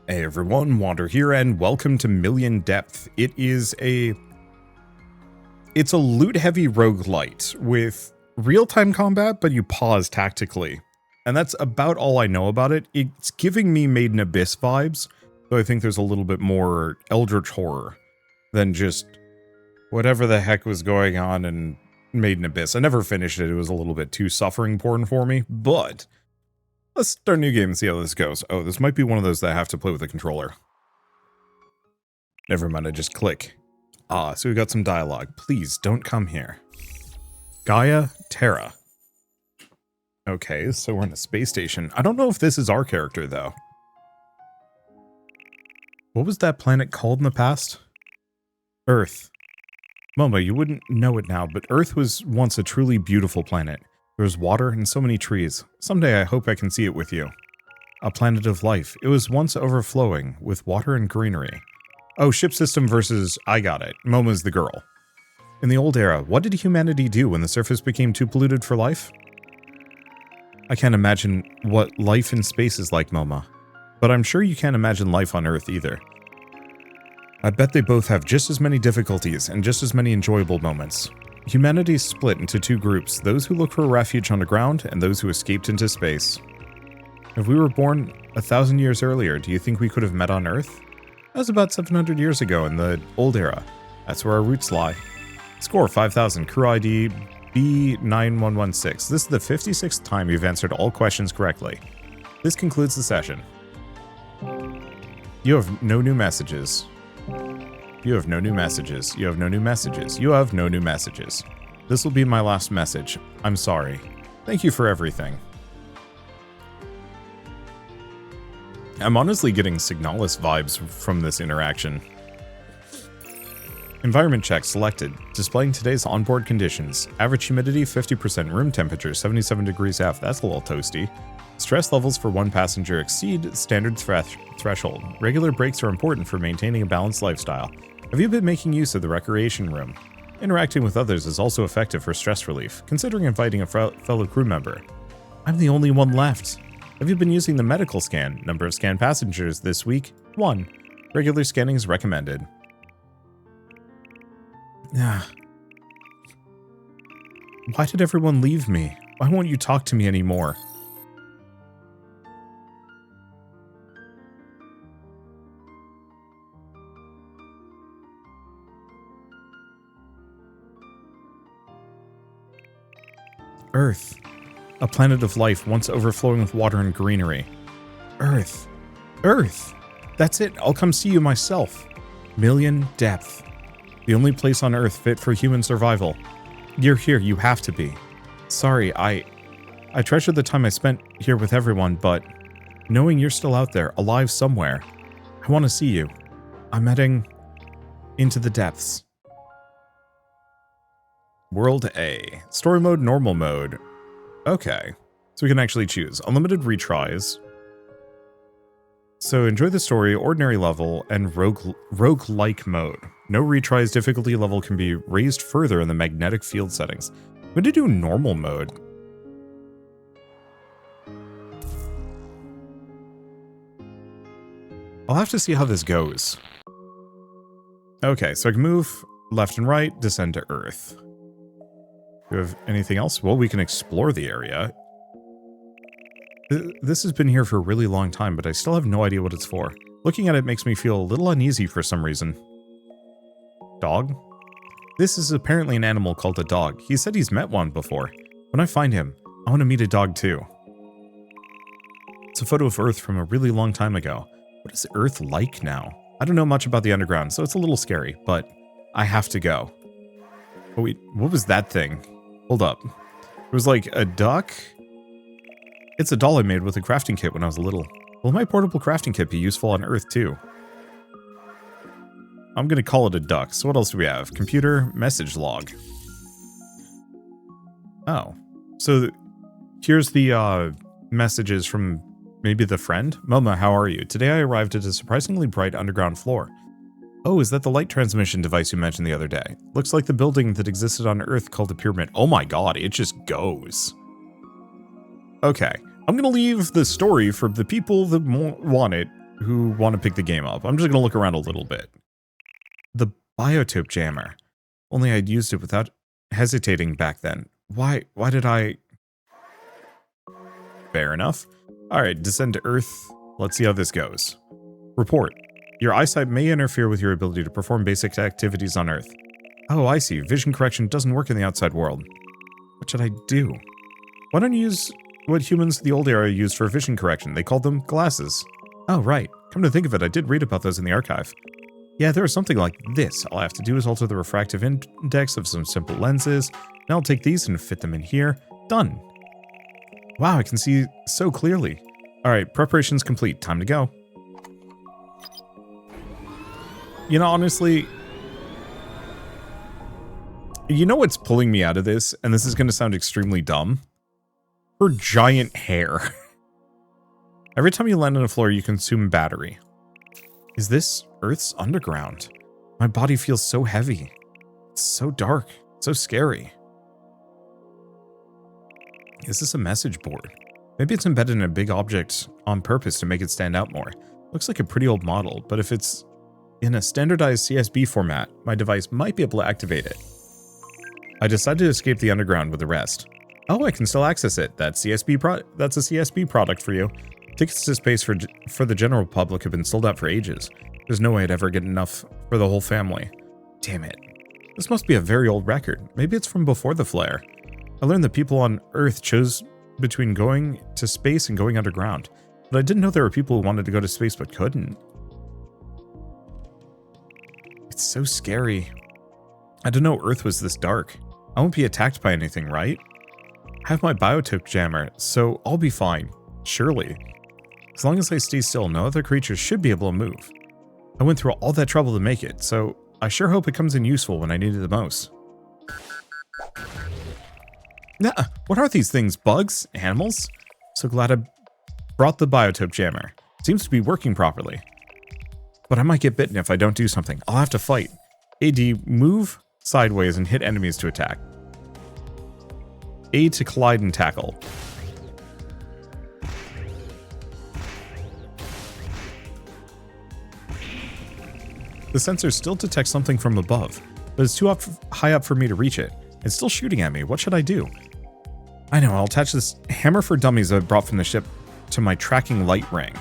Hey everyone, Wander here, and welcome to Million Depth. It's a loot-heavy roguelite with real-time combat, but you pause tactically. And that's about all I know about it. It's giving me Made in Abyss vibes, though I think there's a little bit more Eldritch horror than just whatever the heck was going on in Made in Abyss. I never finished it, it was a little bit too suffering porn for me, but let's start a new game and see how this goes. Oh, this might be one of those that I have to play with a controller. Never mind, I just click. Ah, so we got some dialogue. Please, don't come here. Gaia Terra. Okay, so we're in a space station. I don't know if this is our character, though. What was that planet called in the past? Earth. Momo, you wouldn't know it now, but Earth was once a truly beautiful planet. There was water and so many trees. Someday I hope I can see it with you. A planet of life. It was once overflowing with water and greenery. Oh, ship system versus I got it. Momo's the girl. In the old era, what did humanity do when the surface became too polluted for life? I can't imagine what life in space is like, Momo. But I'm sure you can't imagine life on Earth either. I bet they both have just as many difficulties and just as many enjoyable moments. Humanity is split into two groups, those who look for refuge on the ground and those who escaped into space. If we were born 1,000 years earlier, do you think we could have met on Earth? That was about 700 years ago in the old era. That's where our roots lie. Score 5,000, crew ID B9116. This is the 56th time you've answered all questions correctly. This concludes the session. You have no new messages. You have no new messages. You have no new messages. You have no new messages. This will be my last message. I'm sorry. Thank you for everything. I'm honestly getting Signalis vibes from this interaction. Environment check selected. Displaying today's onboard conditions. Average humidity 50%. Room temperature 77 degrees F. That's a little toasty. Stress levels for one passenger exceed standard threshold. Regular breaks are important for maintaining a balanced lifestyle. Have you been making use of the recreation room? Interacting with others is also effective for stress relief, considering inviting a fellow crew member. I'm the only one left. Have you been using the medical scan? Number of scanned passengers this week? 1. Regular scanning is recommended. Why did everyone leave me? Why won't you talk to me anymore? Earth. A planet of life once overflowing with water and greenery. Earth. Earth! That's it, I'll come see you myself. Million Depth. The only place on Earth fit for human survival. You're here, you have to be. Sorry, I treasure the time I spent here with everyone, but knowing you're still out there, alive somewhere, I want to see you. I'm heading into the depths. World A. Story mode, normal mode. Okay. So we can actually choose. Unlimited retries. So enjoy the story, ordinary level, and roguelike mode. No retries, difficulty level can be raised further in the magnetic field settings. I'm going to do normal mode. I'll have to see how this goes. Okay, so I can move left and right, descend to Earth. Do you have anything else? Well, we can explore the area. This has been here for a really long time, but I still have no idea what it's for. Looking at it makes me feel a little uneasy for some reason. Dog? This is apparently an animal called a dog. He said he's met one before. When I find him, I want to meet a dog too. It's a photo of Earth from a really long time ago. What is Earth like now? I don't know much about the underground, so it's a little scary, but I have to go. Oh wait, what was that thing? Hold up. It was like a duck? It's a doll I made with a crafting kit when I was little. Will my portable crafting kit be useful on Earth too? I'm gonna call it a duck. So what else do we have? Computer, message log. Oh. So here's the messages from maybe the friend? Momo, how are you? Today I arrived at a surprisingly bright underground floor. Oh, is that the light transmission device you mentioned the other day? Looks like the building that existed on Earth called the pyramid. Oh my god, it just goes. Okay, I'm gonna leave the story for the people that want it who want to pick the game up. I'm just going to look around a little bit. The biotope jammer. Only I'd used it without hesitating back then. Why did I... Fair enough. Alright, descend to Earth. Let's see how this goes. Report. Your eyesight may interfere with your ability to perform basic activities on Earth. Oh, I see. Vision correction doesn't work in the outside world. What should I do? Why don't you use what humans of the old era used for vision correction? They called them glasses. Oh, right. Come to think of it, I did read about those in the archive. Yeah, there was something like this. All I have to do is alter the refractive index of some simple lenses. Now I'll take these and fit them in here. Done. Wow, I can see so clearly. Alright, preparation's complete. Time to go. You know, honestly... You know what's pulling me out of this? And this is going to sound extremely dumb. Her giant hair. Every time you land on the floor, you consume battery. Is this Earth's underground? My body feels so heavy. It's so dark. So scary. Is this a message board? Maybe it's embedded in a big object on purpose to make it stand out more. Looks like a pretty old model, but if it's in a standardized CSB format, my device might be able to activate it. I decided to escape the underground with the rest. Oh, I can still access it. That's a CSB product for you. Tickets to space for the general public have been sold out for ages. There's no way I'd ever get enough for the whole family. Damn it. This must be a very old record. Maybe it's from before the flare. I learned that people on Earth chose between going to space and going underground. But I didn't know there were people who wanted to go to space but couldn't. It's so scary. I didn't know Earth was this dark. I won't be attacked by anything, right? I have my biotope jammer, so I'll be fine. Surely. As long as I stay still, no other creatures should be able to move. I went through all that trouble to make it, so I sure hope it comes in useful when I need it the most. Nah, what are these things? Bugs? Animals? So glad I brought the biotope jammer. Seems to be working properly. But I might get bitten if I don't do something. I'll have to fight. AD, move sideways and hit enemies to attack. A to collide and tackle. The sensor still detects something from above, but it's too high up for me to reach it. It's still shooting at me. What should I do? I know, I'll attach this hammer for dummies I brought from the ship to my tracking light ring.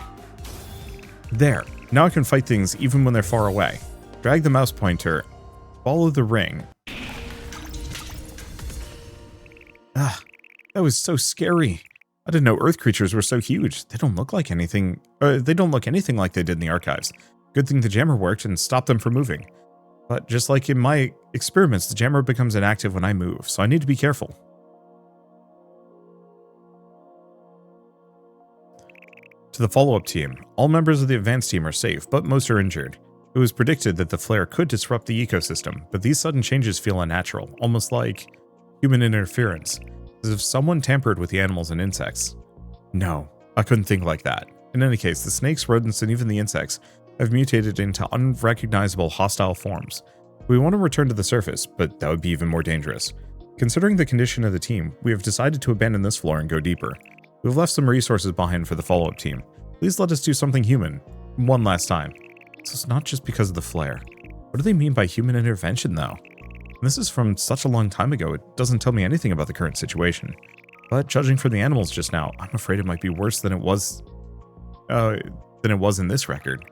There. Now I can fight things even when they're far away. Drag the mouse pointer. Follow the ring. Ah, that was so scary. I didn't know Earth creatures were so huge. They don't look like anything. They don't look anything like they did in the archives. Good thing the jammer worked and stopped them from moving. But just like in my experiments, the jammer becomes inactive when I move, so I need to be careful. To the follow-up team, all members of the advanced team are safe, but most are injured. It was predicted that the flare could disrupt the ecosystem, but these sudden changes feel unnatural, almost like human interference, as if someone tampered with the animals and insects. No, I couldn't think like that. In any case, the snakes, rodents, and even the insects have mutated into unrecognizable hostile forms. We want to return to the surface, but that would be even more dangerous. Considering the condition of the team, we have decided to abandon this floor and go deeper. We've left some resources behind for the follow-up team. Please let us do something human, one last time. So it's not just because of the flare. What do they mean by human intervention, though? This is from such a long time ago, it doesn't tell me anything about the current situation. But judging from the animals just now, I'm afraid it might be worse than it was in this record.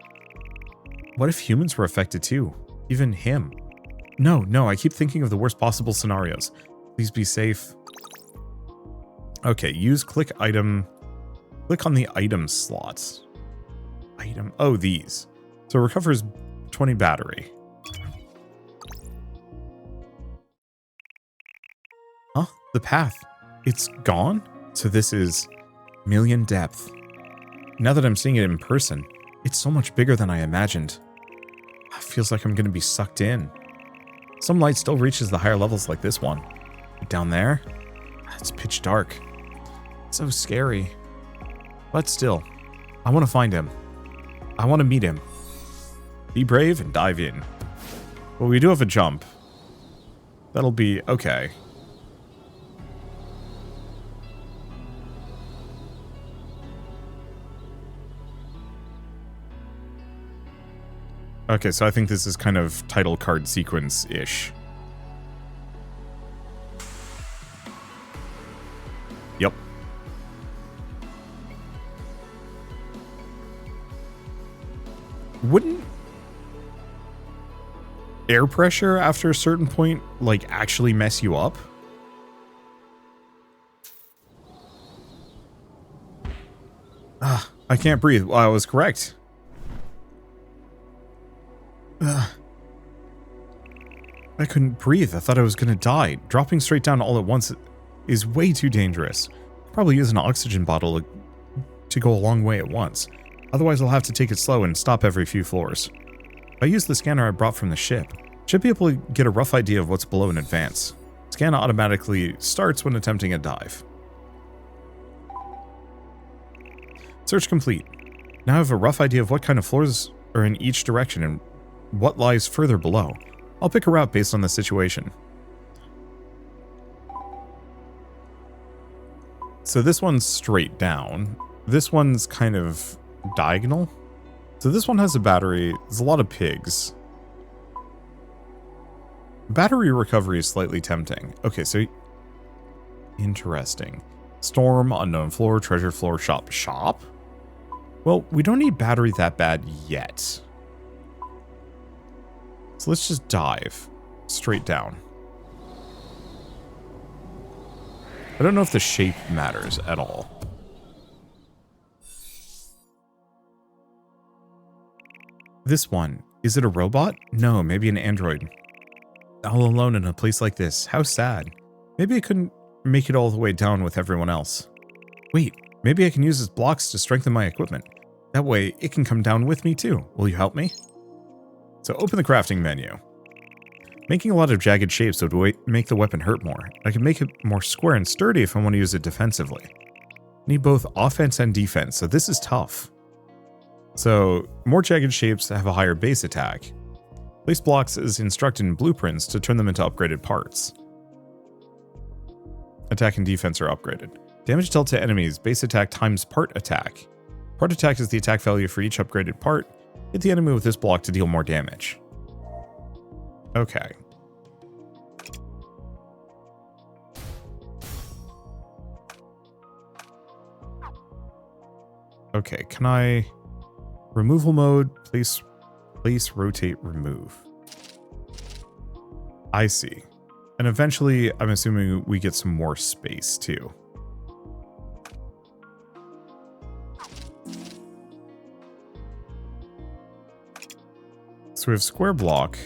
What if humans were affected too? Even him? No, I keep thinking of the worst possible scenarios. Please be safe. Okay, use click item. Click on the item slots. Item, oh, these. So it recovers 20 battery. Huh? The path. It's gone? So this is million depth. Now that I'm seeing it in person, it's so much bigger than I imagined. It feels like I'm going to be sucked in. Some light still reaches the higher levels like this one. But down there, it's pitch dark. It's so scary. But still, I want to find him. I want to meet him. Be brave and dive in. Well, we do have a jump. That'll be okay. Okay, so I think this is kind of title card sequence-ish. Yep. Wouldn't air pressure after a certain point, like, actually mess you up? Ah, I can't breathe. Well, I was correct. I couldn't breathe. I thought I was gonna die. Dropping straight down all at once is way too dangerous. Probably use an oxygen bottle to go a long way at once. Otherwise, I'll have to take it slow and stop every few floors. If I use the scanner I brought from the ship, should be able to get a rough idea of what's below in advance. Scan automatically starts when attempting a dive. Search complete. Now I have a rough idea of what kind of floors are in each direction and what lies further below. I'll pick a route based on the situation. So this one's straight down. This one's kind of diagonal. So this one has a battery. There's a lot of pigs. Battery recovery is slightly tempting. Okay, so... Interesting. Storm, unknown floor, treasure floor, shop. Shop? Well, we don't need battery that bad yet. So let's just dive straight down. I don't know if the shape matters at all. This one. Is it a robot? No, maybe an android. All alone in a place like this. How sad. Maybe I couldn't make it all the way down with everyone else. Wait, maybe I can use its blocks to strengthen my equipment. That way, it can come down with me too. Will you help me? So open the crafting menu. Making a lot of jagged shapes would make the weapon hurt more. I can make it more square and sturdy if I want to use it defensively. Need both offense and defense, so this is tough. So, more jagged shapes have a higher base attack. Place blocks as instructed in blueprints to turn them into upgraded parts. Attack and defense are upgraded. Damage dealt to enemies, base attack times part attack. Part attack is the attack value for each upgraded part. Hit the enemy with this block to deal more damage. Okay. Okay, can I... Removal mode, place, rotate, remove. I see. And eventually, I'm assuming we get some more space, too. So we have square block.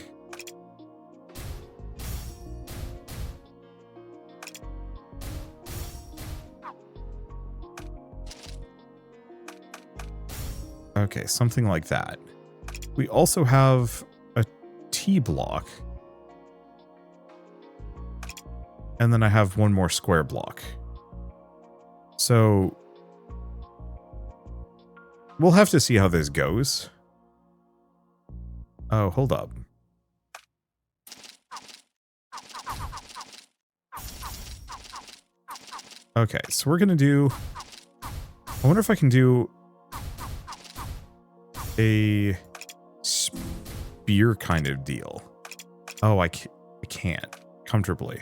Okay, something like that. We also have a T block. And then I have one more square block. So we'll have to see how this goes. Oh, hold up. Okay, so we're gonna do... I wonder if I can do a spear kind of deal. Oh, I can't comfortably.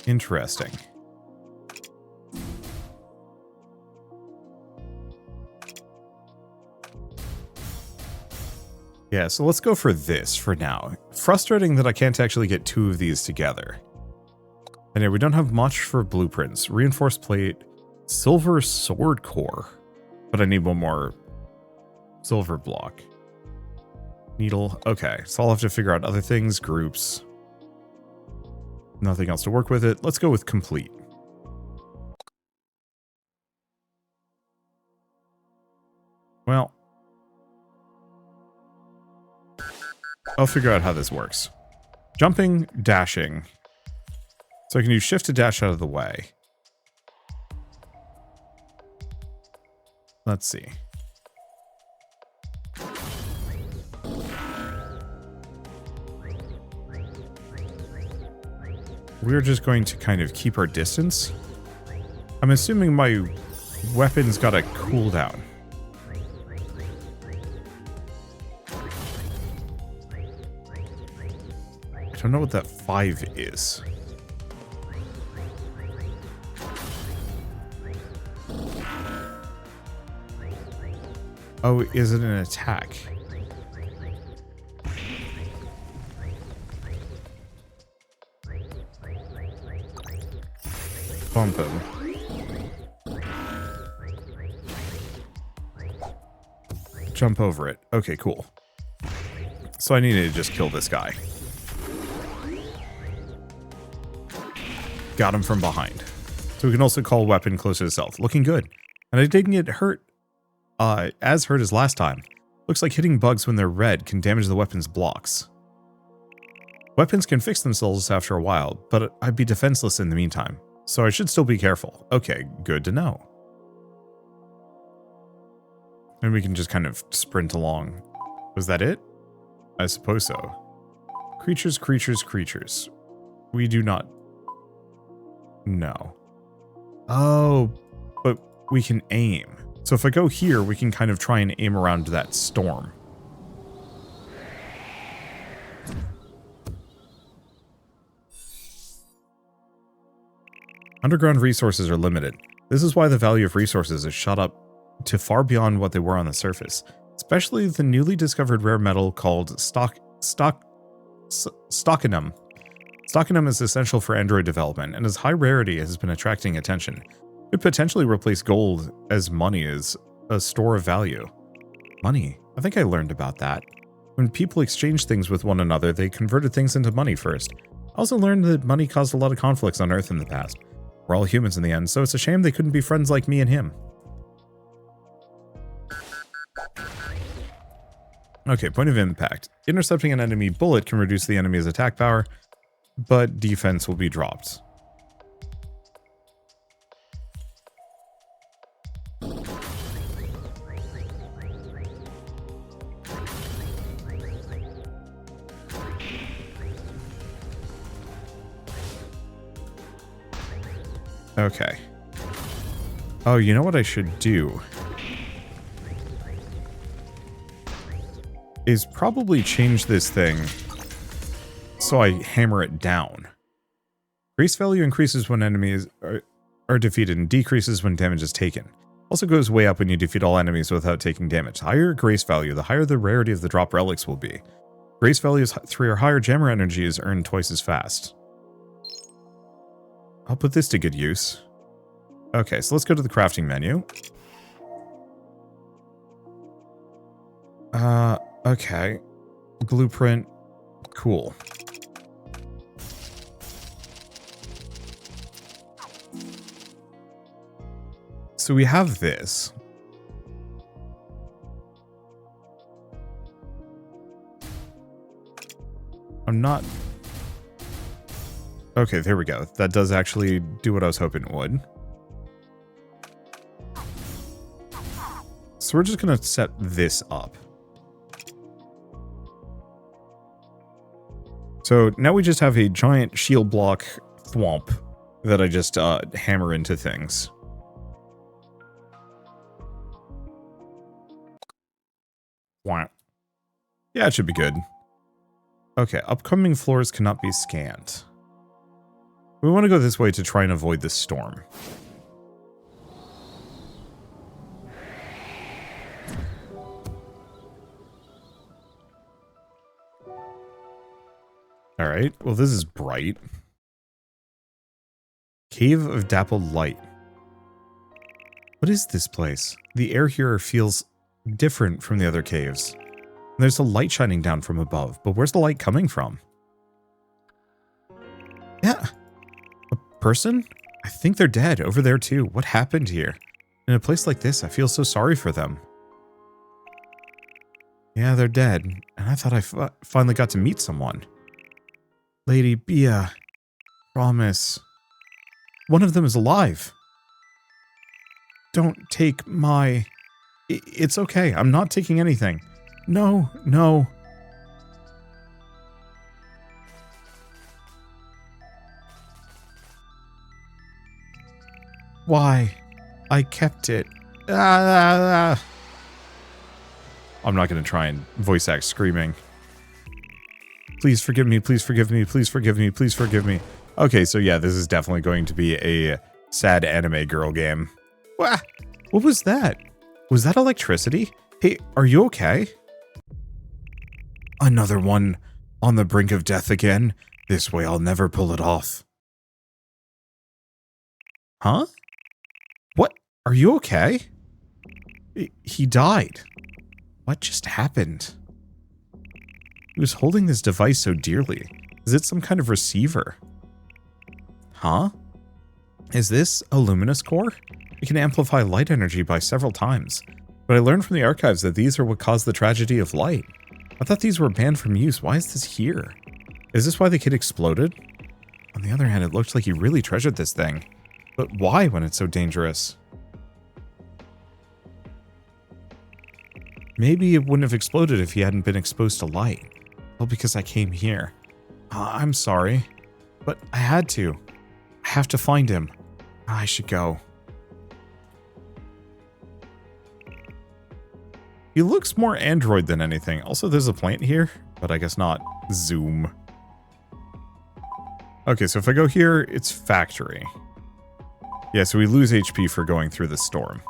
Interesting. Yeah, so let's go for this for now. Frustrating that I can't actually get two of these together. And yeah, we don't have much for blueprints. Reinforced plate, silver sword core. But I need one more silver block. Needle. Okay, so I'll have to figure out other things, groups. Nothing else to work with it. Let's go with complete. Well, I'll figure out how this works. Jumping, dashing. So I can use shift to dash out of the way. Let's see. we're just going to kind of keep our distance. I'm assuming my weapon's got a cooldown. I don't know what that 5 is. Oh, is it an attack? Bump him. Jump over it. Okay, cool. So I needed to just kill this guy. Got him from behind. So we can also call weapon closer to self. Looking good. And I didn't get hurt as hurt as last time. Looks like hitting bugs when they're red can damage the weapon's blocks. Weapons can fix themselves after a while, but I'd be defenseless in the meantime. So I should still be careful. Okay, good to know. And we can just kind of sprint along. Was that it? I suppose so. Creatures, creatures, creatures. We do not know. Oh, but we can aim. So if I go here, we can kind of try and aim around that storm. Underground resources are limited. This is why the value of resources is shot up to far beyond what they were on the surface. Especially the newly discovered rare metal called stockinum. Stockinum is essential for Android development, and its high rarity has been attracting attention. It could potentially replace gold as money as a store of value. Money? I think I learned about that. When people exchanged things with one another, they converted things into money first. I also learned that money caused a lot of conflicts on Earth in the past. We're all humans in the end, so it's a shame they couldn't be friends like me and him. Okay, point of impact. Intercepting an enemy bullet can reduce the enemy's attack power, but defense will be dropped. Okay. Oh, you know what I should do? Is probably change this thing so I hammer it down. Grace value increases when enemies are defeated and decreases when damage is taken. Also goes way up when you defeat all enemies without taking damage. The higher grace value, the higher the rarity of the drop relics will be. Grace values 3 or higher, jammer energy is earned twice as fast. I'll put this to good use. Okay, so let's go to the crafting menu. Okay. Blueprint. Cool. So we have this. I'm not... Okay, there we go. That does actually do what I was hoping it would. So we're just going to set this up. So now we just have a giant shield block thwomp that I just hammer into things. Wow. Yeah, it should be good. Okay, upcoming floors cannot be scanned. We want to go this way to try and avoid this storm. Alright, well this is bright. Cave of Dappled Light. What is this place? The air here feels different from the other caves. There's a light shining down from above, but where's the light coming from? Yeah. A person? I think they're dead over there too. What happened here? In a place like this, I feel so sorry for them. Yeah, they're dead. And I thought I finally got to meet someone. Lady Bia. Promise. One of them is alive. Don't take my... It's okay. I'm not taking anything. No, no. Why? I kept it. Ah. I'm not going to try and voice act screaming. Please forgive me, please forgive me, please forgive me, please forgive me. Okay, so yeah, this is definitely going to be a sad anime girl game. What was that? Was that electricity? Hey, are you okay? Another one on the brink of death again? This way I'll never pull it off. Huh? What? Are you okay? He died. What just happened? He was holding this device so dearly. Is it some kind of receiver? Huh? Is this a luminous core? It can amplify light energy by several times. But I learned from the archives that these are what caused the tragedy of light. I thought these were banned from use. Why is this here? Is this why the kid exploded? On the other hand, it looks like he really treasured this thing. But why when it's so dangerous? Maybe it wouldn't have exploded if he hadn't been exposed to light. Well, because I came here. I'm sorry, but I had to. I have to find him. I should go. He looks more android than anything. Also, there's a plant here, but I guess not. Zoom. Okay, so if I go here, it's factory. Yeah, so we lose HP for going through the storm.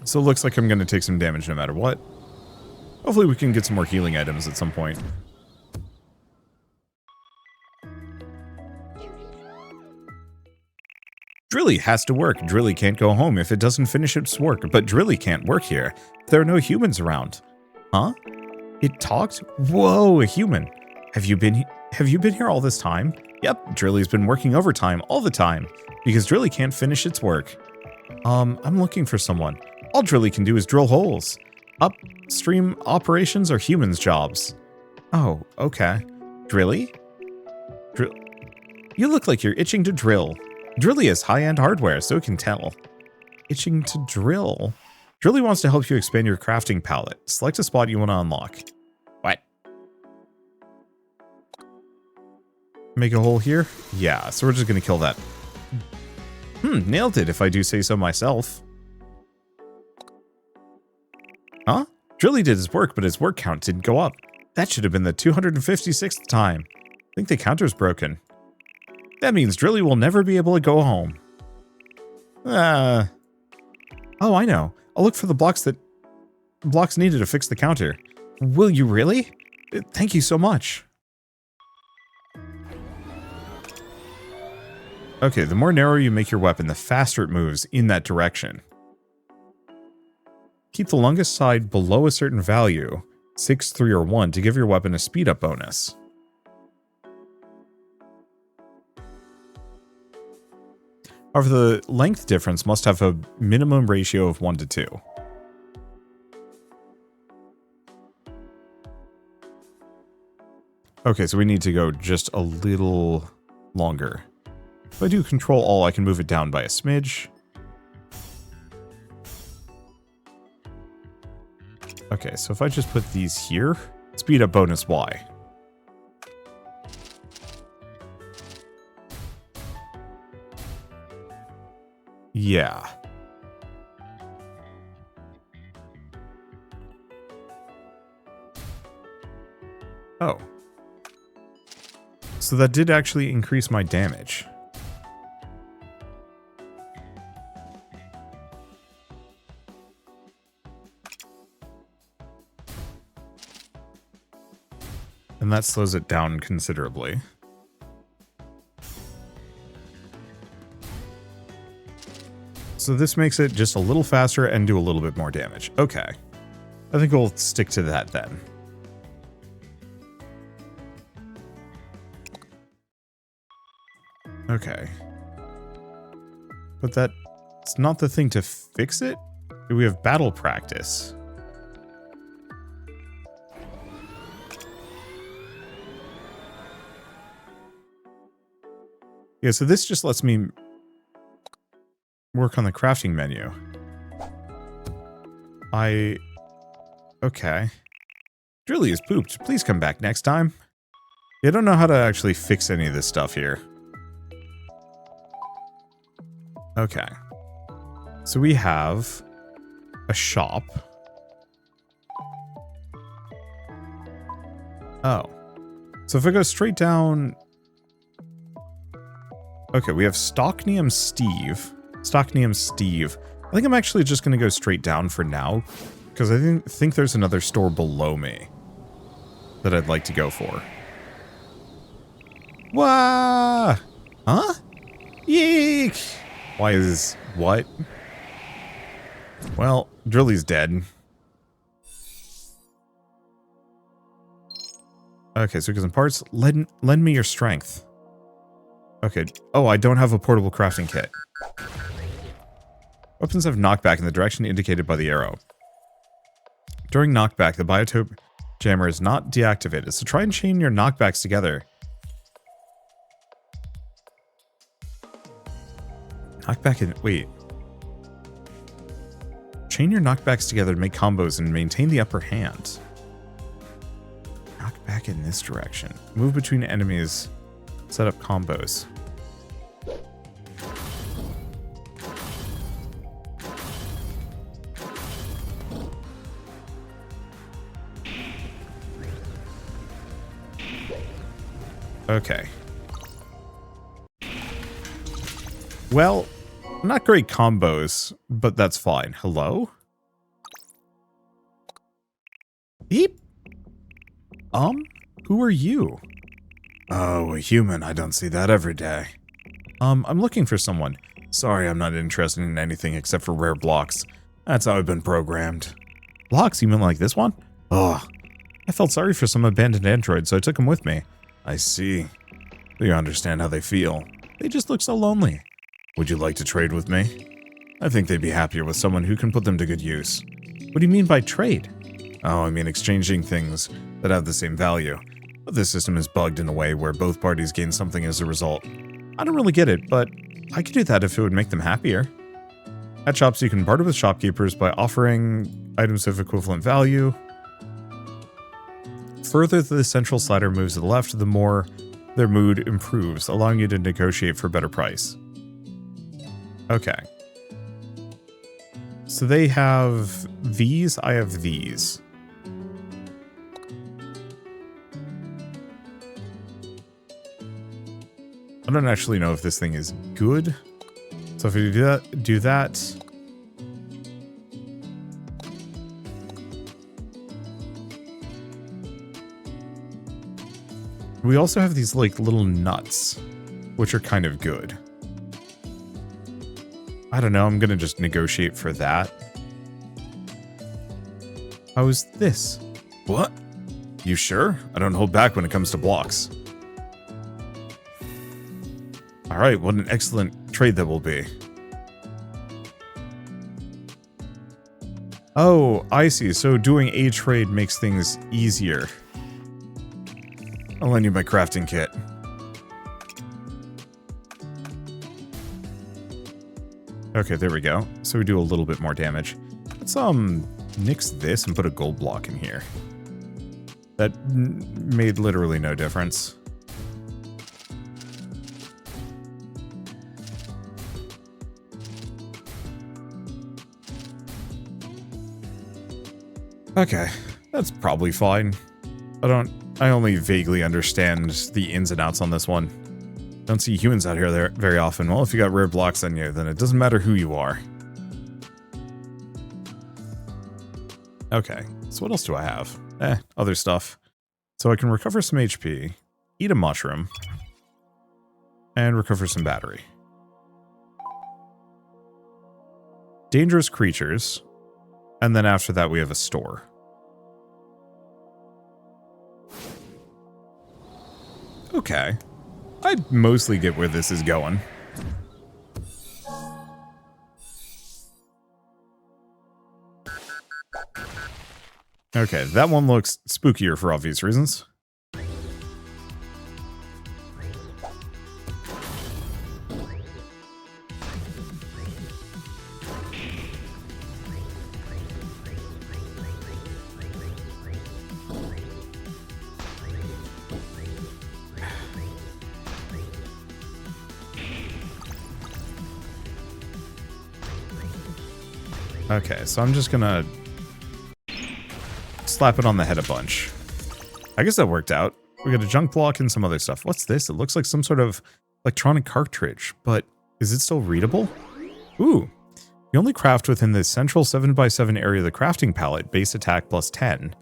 So it looks like I'm going to take some damage no matter what. Hopefully we can get some more healing items at some point. Drilly has to work. Drilly can't go home if it doesn't finish its work, but Drilly can't work here. There are no humans around. Huh? It talked? Whoa, a human. Have you been here all this time? Yep, Drilly's been working overtime all the time because Drilly can't finish its work. I'm looking for someone. All Drilly can do is drill holes. Upstream operations are humans' jobs. Oh, okay. Drilly? You look like you're itching to drill. Drilly has high-end hardware, so it can tell. Itching to drill? Drilly wants to help you expand your crafting palette. Select a spot you want to unlock. What? Make a hole here? Yeah, so we're just going to kill that. Nailed it if I do say so myself. Huh? Drilly did his work, but his work count didn't go up. That should have been the 256th time. I think the counter's broken. That means Drilly will never be able to go home. Oh, I know. I'll look for the blocks needed to fix the counter. Will you really? Thank you so much. Okay, the more narrow you make your weapon, the faster it moves in that direction. Keep the longest side below a certain value, 6, 3, or 1, to give your weapon a speed up bonus. However, the length difference must have a minimum ratio of 1 to 2. Okay, so we need to go just a little longer. If I do Control All, I can move it down by a smidge. Okay, so if I just put these here, speed up bonus Y. Yeah. Oh. So that did actually increase my damage. And that slows it down considerably. So this makes it just a little faster and do a little bit more damage. Okay. I think we'll stick to that then. Okay. But that's not the thing to fix it? We have battle practice. Yeah, so this just lets me work on the crafting menu. Okay. Drilly is pooped. Please come back next time. I don't know how to actually fix any of this stuff here. Okay. So we have a shop. Oh. So if I go straight down... Okay, we have Stocknium Steve. Stocknium Steve. I think I'm actually just going to go straight down for now, because I think there's another store below me that I'd like to go for. Wah! Huh? Yeek! Why is... what? Well, Drilly's dead. Okay, so because in parts, lend me your strength. Okay. Oh, I don't have a portable crafting kit. Weapons have knockback in the direction indicated by the arrow. During knockback, the biotope jammer is not deactivated, so try and chain your knockbacks together. Knockback in... wait. Chain your knockbacks together to make combos and maintain the upper hand. Knockback in this direction. Move between enemies. Set up combos. Okay. Well, not great combos, but that's fine. Hello? Beep? Who are you? Oh, a human. I don't see that every day. I'm looking for someone. Sorry, I'm not interested in anything except for rare blocks. That's how I've been programmed. Blocks? You mean like this one? Oh, I felt sorry for some abandoned androids, so I took them with me. I see. Do you understand how they feel? They just look so lonely. Would you like to trade with me? I think they'd be happier with someone who can put them to good use. What do you mean by trade? Oh, I mean exchanging things that have the same value. But this system is bugged in a way where both parties gain something as a result. I don't really get it, but I could do that if it would make them happier. At shops, you can barter with shopkeepers by offering items of equivalent value. Further the central slider moves to the left, the more their mood improves, allowing you to negotiate for a better price. Okay. So they have these, I have these. I don't actually know if this thing is good. So if we do that. We also have these like little nuts, which are kind of good. I don't know, I'm gonna just negotiate for that. How is this? What? You sure? I don't hold back when it comes to blocks. Alright, what an excellent trade that will be. Oh, I see. So doing a trade makes things easier. I'll lend you my crafting kit. Okay, there we go. So we do a little bit more damage. Let's nix this and put a gold block in here. That made literally no difference. Okay, that's probably fine. I only vaguely understand the ins and outs on this one. Don't see humans out here there very often. Well, if you got rare blocks on you, then it doesn't matter who you are. Okay, so what else do I have? Other stuff. So I can recover some HP, eat a mushroom, and recover some battery. Dangerous creatures. And then after that, we have a store. Okay. I mostly get where this is going. Okay, that one looks spookier for obvious reasons. Okay, so I'm just gonna slap it on the head a bunch. I guess that worked out. We got a junk block and some other stuff. What's this? It looks like some sort of electronic cartridge, but is it still readable? Ooh. You only craft within the central 7x7 area of the crafting palette. Base attack plus 10.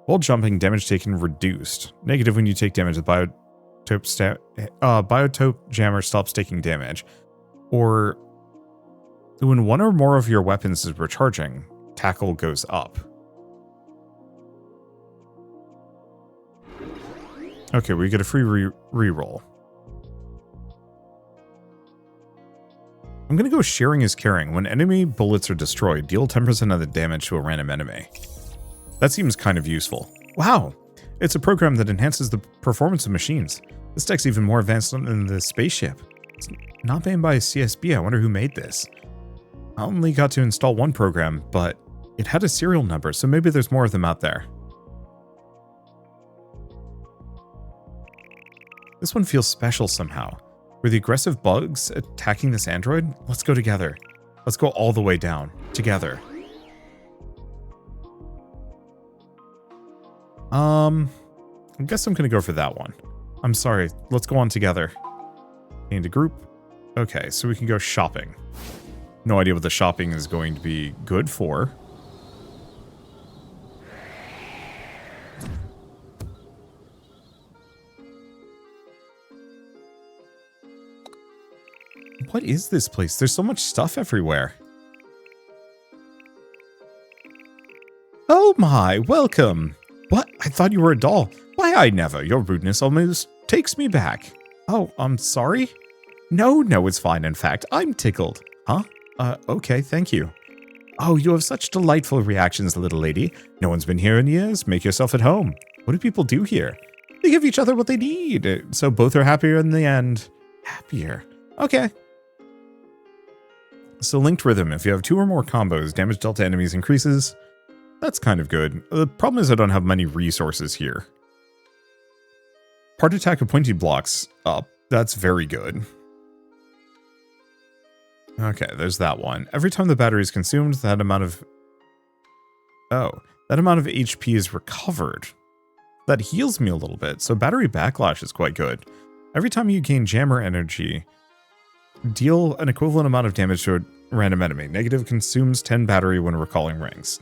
While jumping, damage taken reduced. Negative when you take damage. The biotope jammer stops taking damage. Or when one or more of your weapons is recharging, tackle goes up. Okay, we get a free reroll. I'm gonna go sharing is caring. When enemy bullets are destroyed, deal 10% of the damage to a random enemy. That seems kind of useful. Wow! It's a program that enhances the performance of machines. This tech's even more advanced than the spaceship. It's not made by a CSB. I wonder who made this. I only got to install one program, but it had a serial number, so maybe there's more of them out there. This one feels special somehow. Were the aggressive bugs attacking this android? Let's go together. Let's go all the way down. Together. I guess I'm gonna go for that one. I'm sorry. Let's go on together. Need a group. Okay, so we can go shopping. No idea what the shopping is going to be good for. What is this place? There's so much stuff everywhere. Oh my, welcome. What? I thought you were a doll. Why, I never. Your rudeness almost takes me back. Oh, I'm sorry? No, it's fine. In fact, I'm tickled. Huh? Okay, thank you. Oh, you have such delightful reactions, little lady. No one's been here in years. Make yourself at home. What do people do here? They give each other what they need, so both are happier in the end. Happier. Okay. So linked rhythm. If you have 2 or more combos, damage dealt to enemies increases. That's kind of good. The problem is I don't have many resources here. Part attack of pointy blocks up. That's very good. Okay, there's that one. Every time the battery is consumed, that amount of HP is recovered. That heals me a little bit, so battery backlash is quite good. Every time you gain jammer energy, deal an equivalent amount of damage to a random enemy. Negative consumes 10 battery when recalling rings.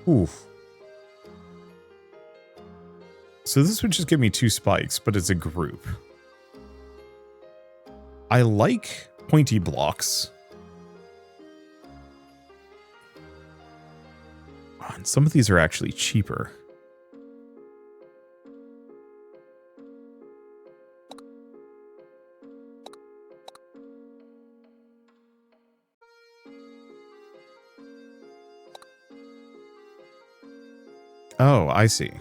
Oof. So this would just give me 2 spikes, but it's a group. I like pointy blocks. Oh, and some of these are actually cheaper. Oh, I see.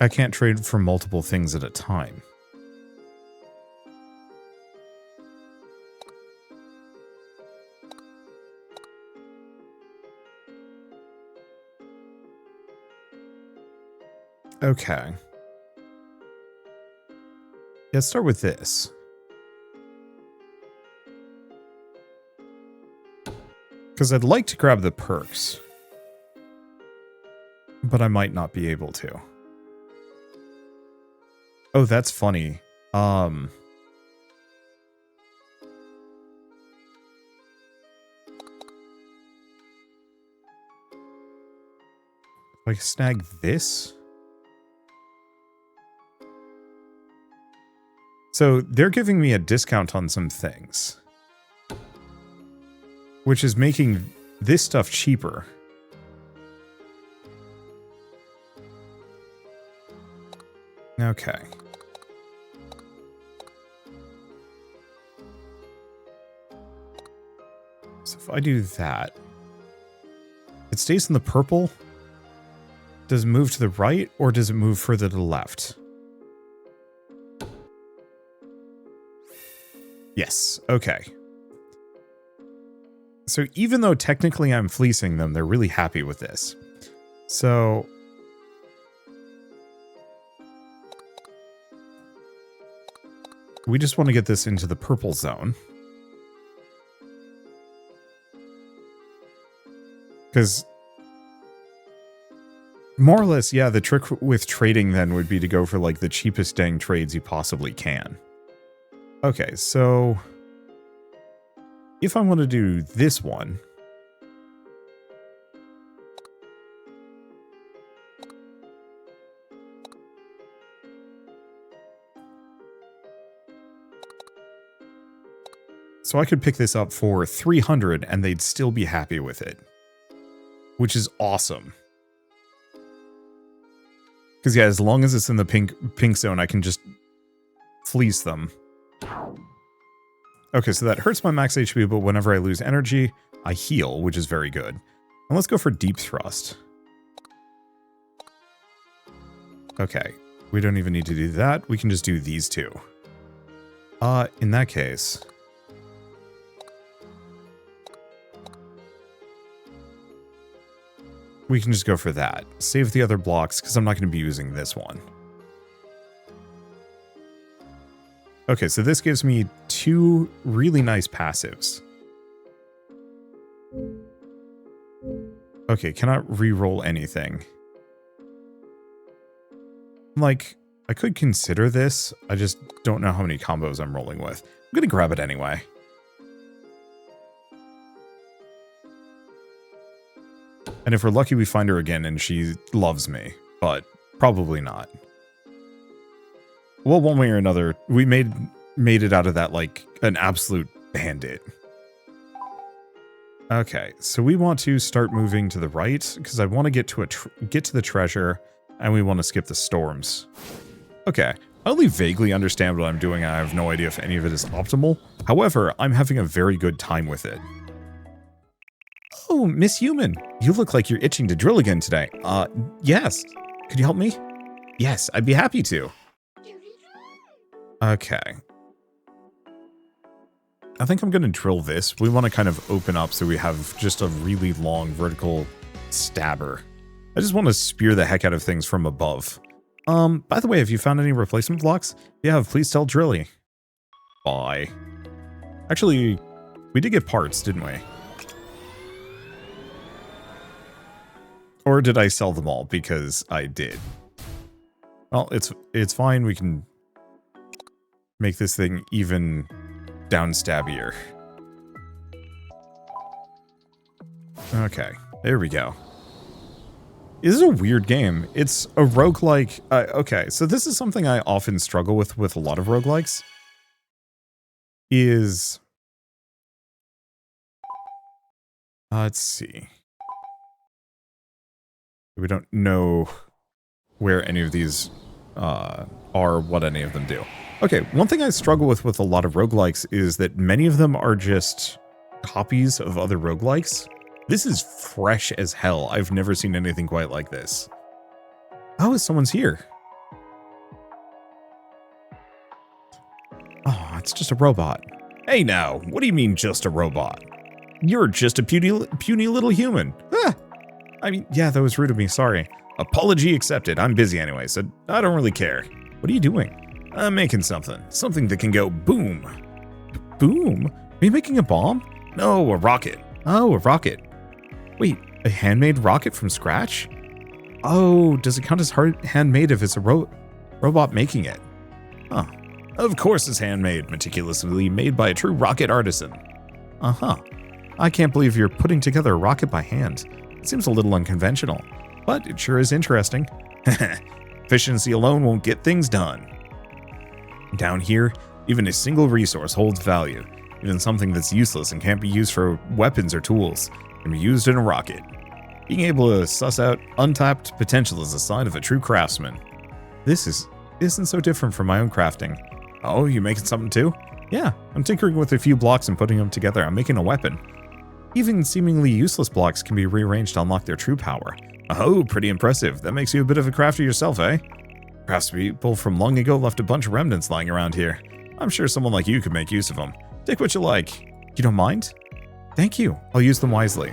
I can't trade for multiple things at a time. Okay. Let's start with this. Because I'd like to grab the perks, but I might not be able to. Oh, that's funny. If I snag this. So they're giving me a discount on some things, which is making this stuff cheaper. Okay. So if I do that, it stays in the purple. Does it move to the right or does it move further to the left? Yes. Okay. So even though technically I'm fleecing them, they're really happy with this. So We just want to get this into the purple zone. Because more or less, yeah, the trick with trading then would be to go for like the cheapest dang trades you possibly can. Okay, so if I want to do this one, so I could pick this up for 300 and they'd still be happy with it, which is awesome. Because yeah, as long as it's in the pink zone, I can just fleece them. Okay, so that hurts my max HP, but whenever I lose energy, I heal, which is very good. And let's go for Deep Thrust. Okay, we don't even need to do that. We can just do these two. In that case, we can just go for that. Save the other blocks, because I'm not going to be using this one. Okay, so this gives me 2 really nice passives. Okay, cannot re-roll anything. Like, I could consider this. I just don't know how many combos I'm rolling with. I'm gonna grab it anyway. And if we're lucky, we find her again and she loves me, but probably not. Well, one way or another, we made it out of that like an absolute bandit. Okay, so we want to start moving to the right because I want to get to the treasure, and we want to skip the storms. Okay, I only vaguely understand what I'm doing. I have no idea if any of it is optimal. However, I'm having a very good time with it. Oh, Miss Human, you look like you're itching to drill again today. Yes. Could you help me? Yes, I'd be happy to. Okay. I think I'm going to drill this. We want to kind of open up so we have just a really long vertical stabber. I just want to spear the heck out of things from above. By the way, have you found any replacement blocks? Yeah, please tell Drilly. Bye. Actually, we did get parts, didn't we? Or did I sell them all? Because I did. Well, it's fine. We can make this thing even downstabbier. Okay, there we go. This is a weird game. It's a roguelike. Okay, so this is something I often struggle with a lot of roguelikes. Let's see. We don't know where any of these are, what any of them do. Okay, one thing I struggle with a lot of roguelikes is that many of them are just copies of other roguelikes. This is fresh as hell. I've never seen anything quite like this. Oh, someone's here. Oh, it's just a robot. Hey now, what do you mean just a robot? You're just a puny little human. Ah! I mean, yeah, that was rude of me, sorry. Apology accepted. I'm busy anyway, so I don't really care. What are you doing? I'm making something. Something that can go boom. Boom? Are you making a bomb? No, a rocket. Oh, a rocket. Wait, a handmade rocket from scratch? Oh, does it count as handmade if it's a robot making it? Huh. Of course it's handmade, meticulously made by a true rocket artisan. Uh-huh. I can't believe you're putting together a rocket by hand. It seems a little unconventional, but it sure is interesting. Efficiency alone won't get things done. Down here, even a single resource holds value. Even something that's useless and can't be used for weapons or tools can be used in a rocket. Being able to suss out untapped potential is a sign of a true craftsman. This isn't so different from my own crafting. Oh, you making something too? Yeah, I'm tinkering with a few blocks and putting them together. I'm making a weapon. Even seemingly useless blocks can be rearranged to unlock their true power. Oh, pretty impressive. That makes you a bit of a crafter yourself, eh? Craftspeople from long ago left a bunch of remnants lying around here. I'm sure someone like you could make use of them. Take what you like. You don't mind? Thank you. I'll use them wisely.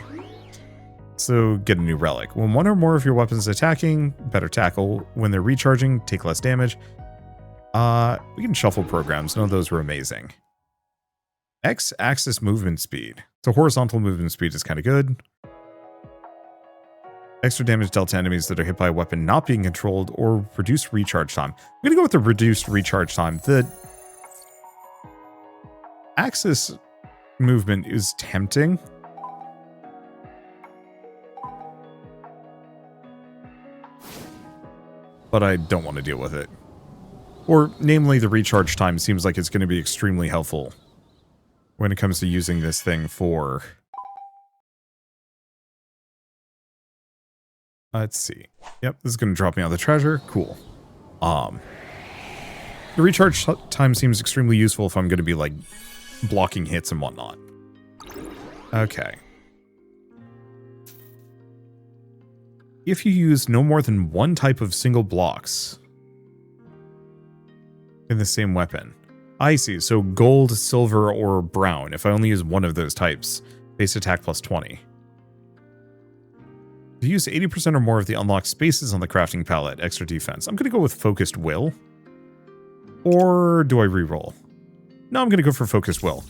So, get a new relic. When one or more of your weapons attacking, better tackle. When they're recharging, take less damage. We can shuffle programs. None of those were amazing. X-axis movement speed. So horizontal movement speed is kind of good. Extra damage dealt to enemies that are hit by a weapon not being controlled or reduced recharge time. I'm going to go with the reduced recharge time. The axis movement is tempting. But I don't want to deal with it. Or, namely, the recharge time seems like it's going to be extremely helpful when it comes to using this thing for... Let's see. Yep, this is going to drop me on the treasure. Cool. The recharge time seems extremely useful if I'm going to be, like, blocking hits and whatnot. Okay. If you use no more than one type of single blocks in the same weapon. I see, so gold, silver, or brown. If I only use one of those types, base attack plus 20. If you use 80% or more of the unlocked spaces on the crafting palette, extra defense. I'm going to go with Focused Will. Or do I reroll? No, I'm going to go for Focused Will.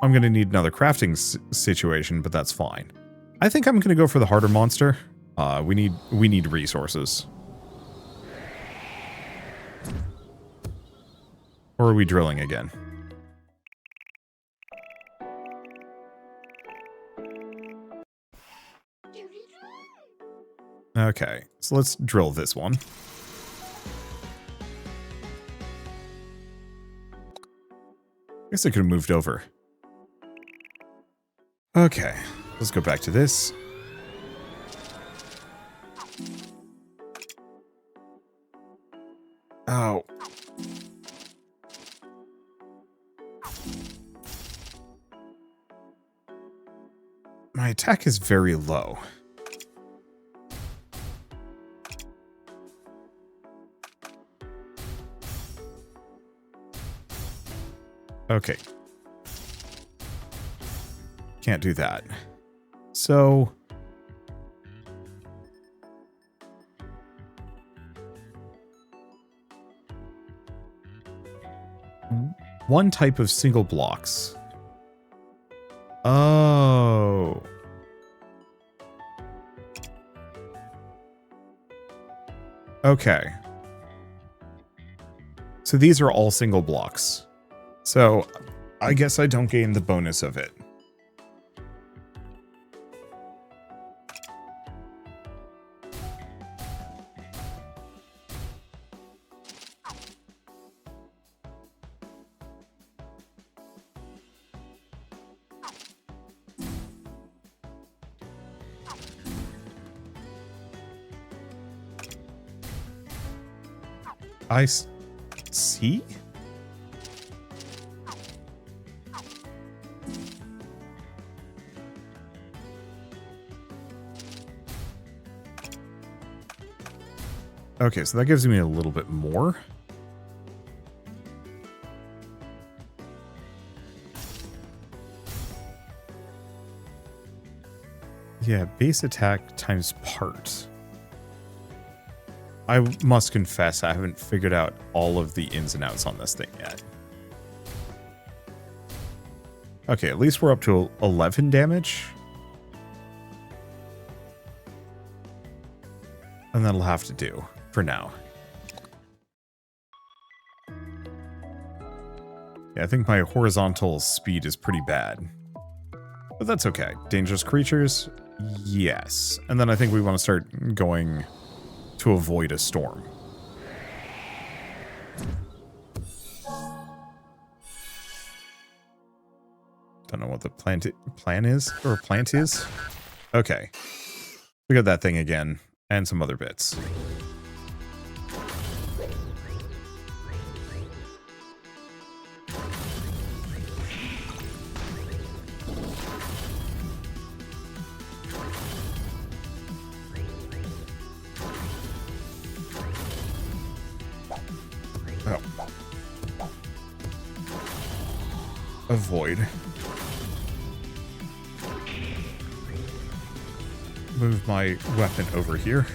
I'm going to need another crafting situation, but that's fine. I think I'm going to go for the harder monster. We need resources. Or are we drilling again? Okay, so let's drill this one. I guess I could have moved over. Okay, let's go back to this. Oh. My attack is very low. Okay. Can't do that. So... one type of single blocks. Oh. Okay. So these are all single blocks. So I guess I don't gain the bonus of it. I see? Okay, so that gives me a little bit more. Yeah, base attack times part. I must confess, I haven't figured out all of the ins and outs on this thing yet. Okay, at least we're up to 11 damage. And that'll have to do for now. Yeah, I think my horizontal speed is pretty bad. But that's okay. Dangerous creatures? Yes. And then I think we want to start going to avoid a storm. Don't know what the plan is. Okay. We got that thing again. And some other bits. Oh. Avoid. Move my weapon over here.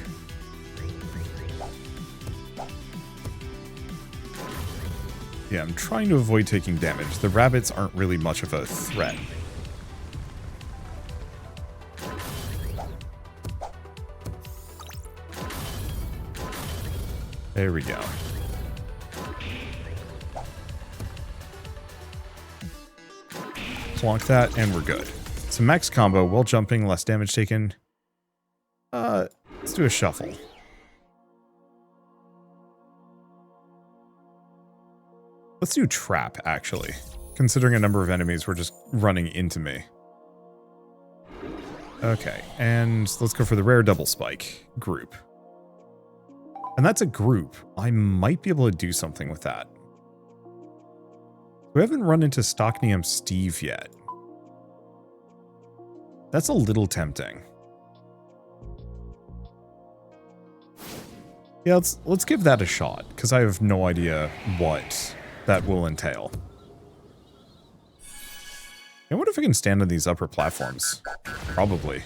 Yeah, I'm trying to avoid taking damage. The rabbits aren't really much of a threat. There we go. Plonk that, and we're good. So max combo, while jumping, less damage taken. Let's do a shuffle. Let's do trap, actually. Considering a number of enemies were just running into me. Okay, and let's go for the rare double spike group. And that's a group. I might be able to do something with that. We haven't run into Stocknium Steve yet. That's a little tempting. Yeah, let's give that a shot, because I have no idea what that will entail. I wonder if I can stand on these upper platforms. Probably.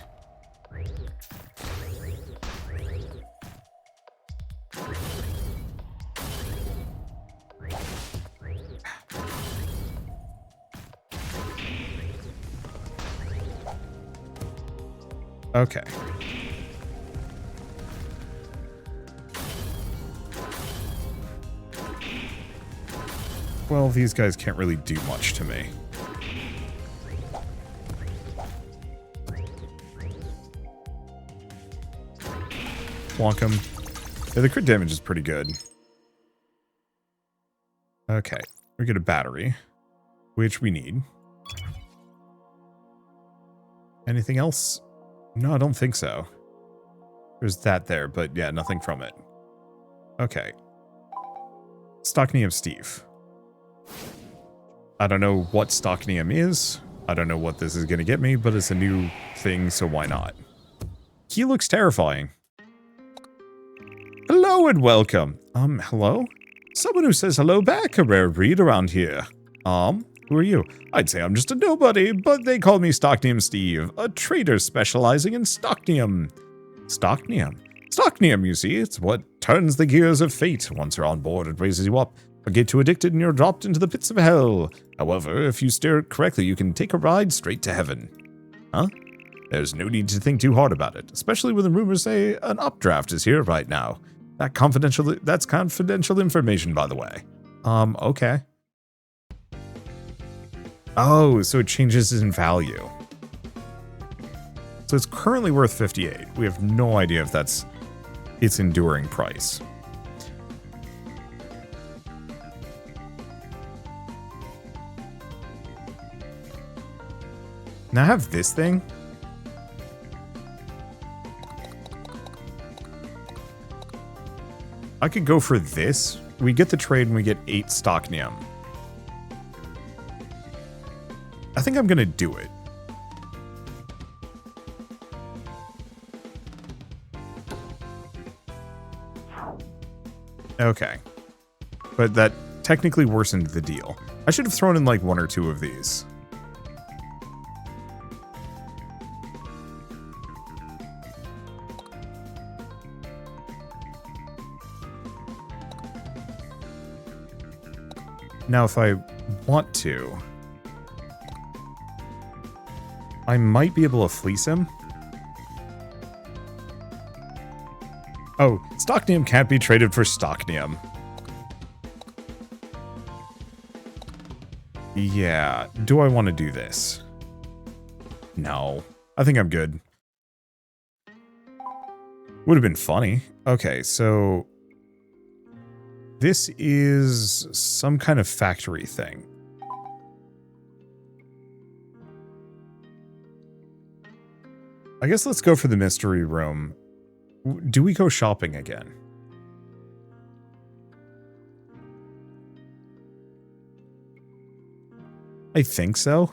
Okay. Well, these guys can't really do much to me. Plonk them. Yeah, the crit damage is pretty good. Okay. We get a battery, which we need. Anything else? No, I don't think so. There's that there, but yeah, nothing from it. Okay. Stocknium Steve. I don't know what Stocknium is. I don't know what this is going to get me, but it's a new thing, so why not? He looks terrifying. Hello and welcome. Hello? Someone who says hello back, a rare breed around here. Who are you? I'd say I'm just a nobody, but they call me Stocknium Steve, a trader specializing in Stocknium. Stocknium? Stocknium, you see, it's what turns the gears of fate. Once you're on board, it raises you up. Or get too addicted and you're dropped into the pits of hell. However, if you steer it correctly, you can take a ride straight to heaven. Huh? There's no need to think too hard about it, especially when the rumors say an updraft is here right now. That's confidential information, by the way. Okay. Oh, so it changes in value. So it's currently worth 58. We have no idea if that's its enduring price. Now I have this thing. I could go for this. We get the trade and we get 8 Stocknium. I think I'm gonna do it. Okay. But that technically worsened the deal. I should have thrown in like 1 or 2 of these. Now, if I want to, I might be able to fleece him. Oh, Stocknium can't be traded for Stocknium. Yeah, do I want to do this? No, I think I'm good. Would have been funny. Okay, so this is some kind of factory thing. I guess let's go for the mystery room. Do we go shopping again? I think so.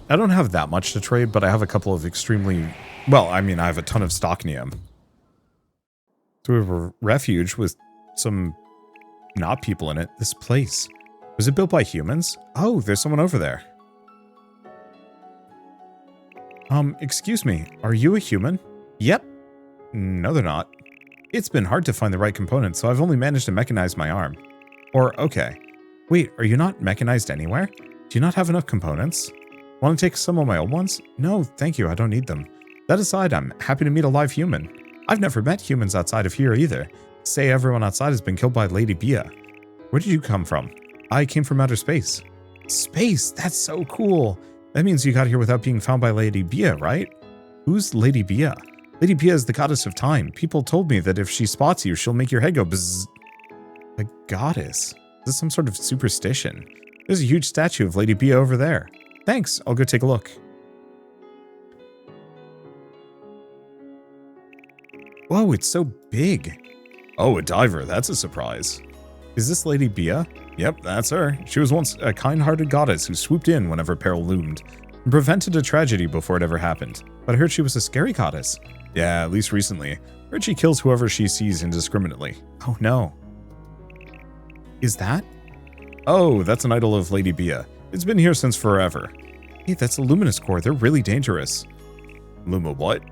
I don't have that much to trade, but I have a couple of extremely... Well, I mean, I have a ton of Stocknium. So we have a refuge with some not people in it. This place. Was it built by humans? Oh, there's someone over there. Excuse me. Are you a human? Yep, No, they're not. It's been hard to find the right components, so I've only managed to mechanize my arm. Or, okay. Wait, are you not mechanized anywhere? Do you not have enough components? Want to take some of my old ones? No, thank you, I don't need them. That aside, I'm happy to meet a live human. I've never met humans outside of here either. Say everyone outside has been killed by Lady Bia. Where did you come from? I came from outer space. Space? That's so cool. That means you got here without being found by Lady Bia, right? Who's Lady Bia? Lady Bia is the goddess of time. People told me that if she spots you, she'll make your head go bzzz. A goddess? Is this some sort of superstition? There's a huge statue of Lady Bia over there. Thanks, I'll go take a look. Whoa, it's so big. Oh, a diver, that's a surprise. Is this Lady Bia? Yep, that's her. She was once a kind-hearted goddess who swooped in whenever peril loomed and prevented a tragedy before it ever happened. But I heard she was a scary goddess. Yeah, at least recently. I heard she kills whoever she sees indiscriminately. Oh no. Is that? Oh, that's an idol of Lady Bia. It's been here since forever. Hey, that's a luminous core. They're really dangerous. Luma what?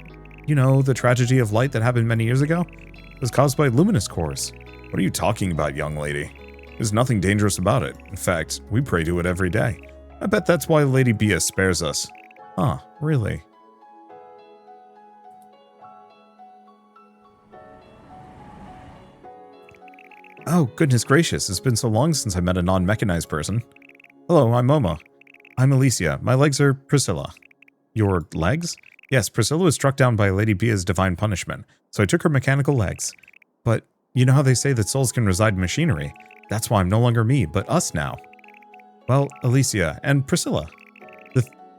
You know, the tragedy of light that happened many years ago? It was caused by luminous cores. What are you talking about, young lady? There's nothing dangerous about it. In fact, we pray to it every day. I bet that's why Lady Bia spares us. Huh, really? Oh, goodness gracious, it's been so long since I met a non-mechanized person. Hello, I'm Momo. I'm Alicia. My legs are Priscilla. Your legs? Yes, Priscilla was struck down by Lady Bia's divine punishment, so I took her mechanical legs. But you know how they say that souls can reside in machinery? That's why I'm no longer me, but us now. Well, Alicia and Priscilla.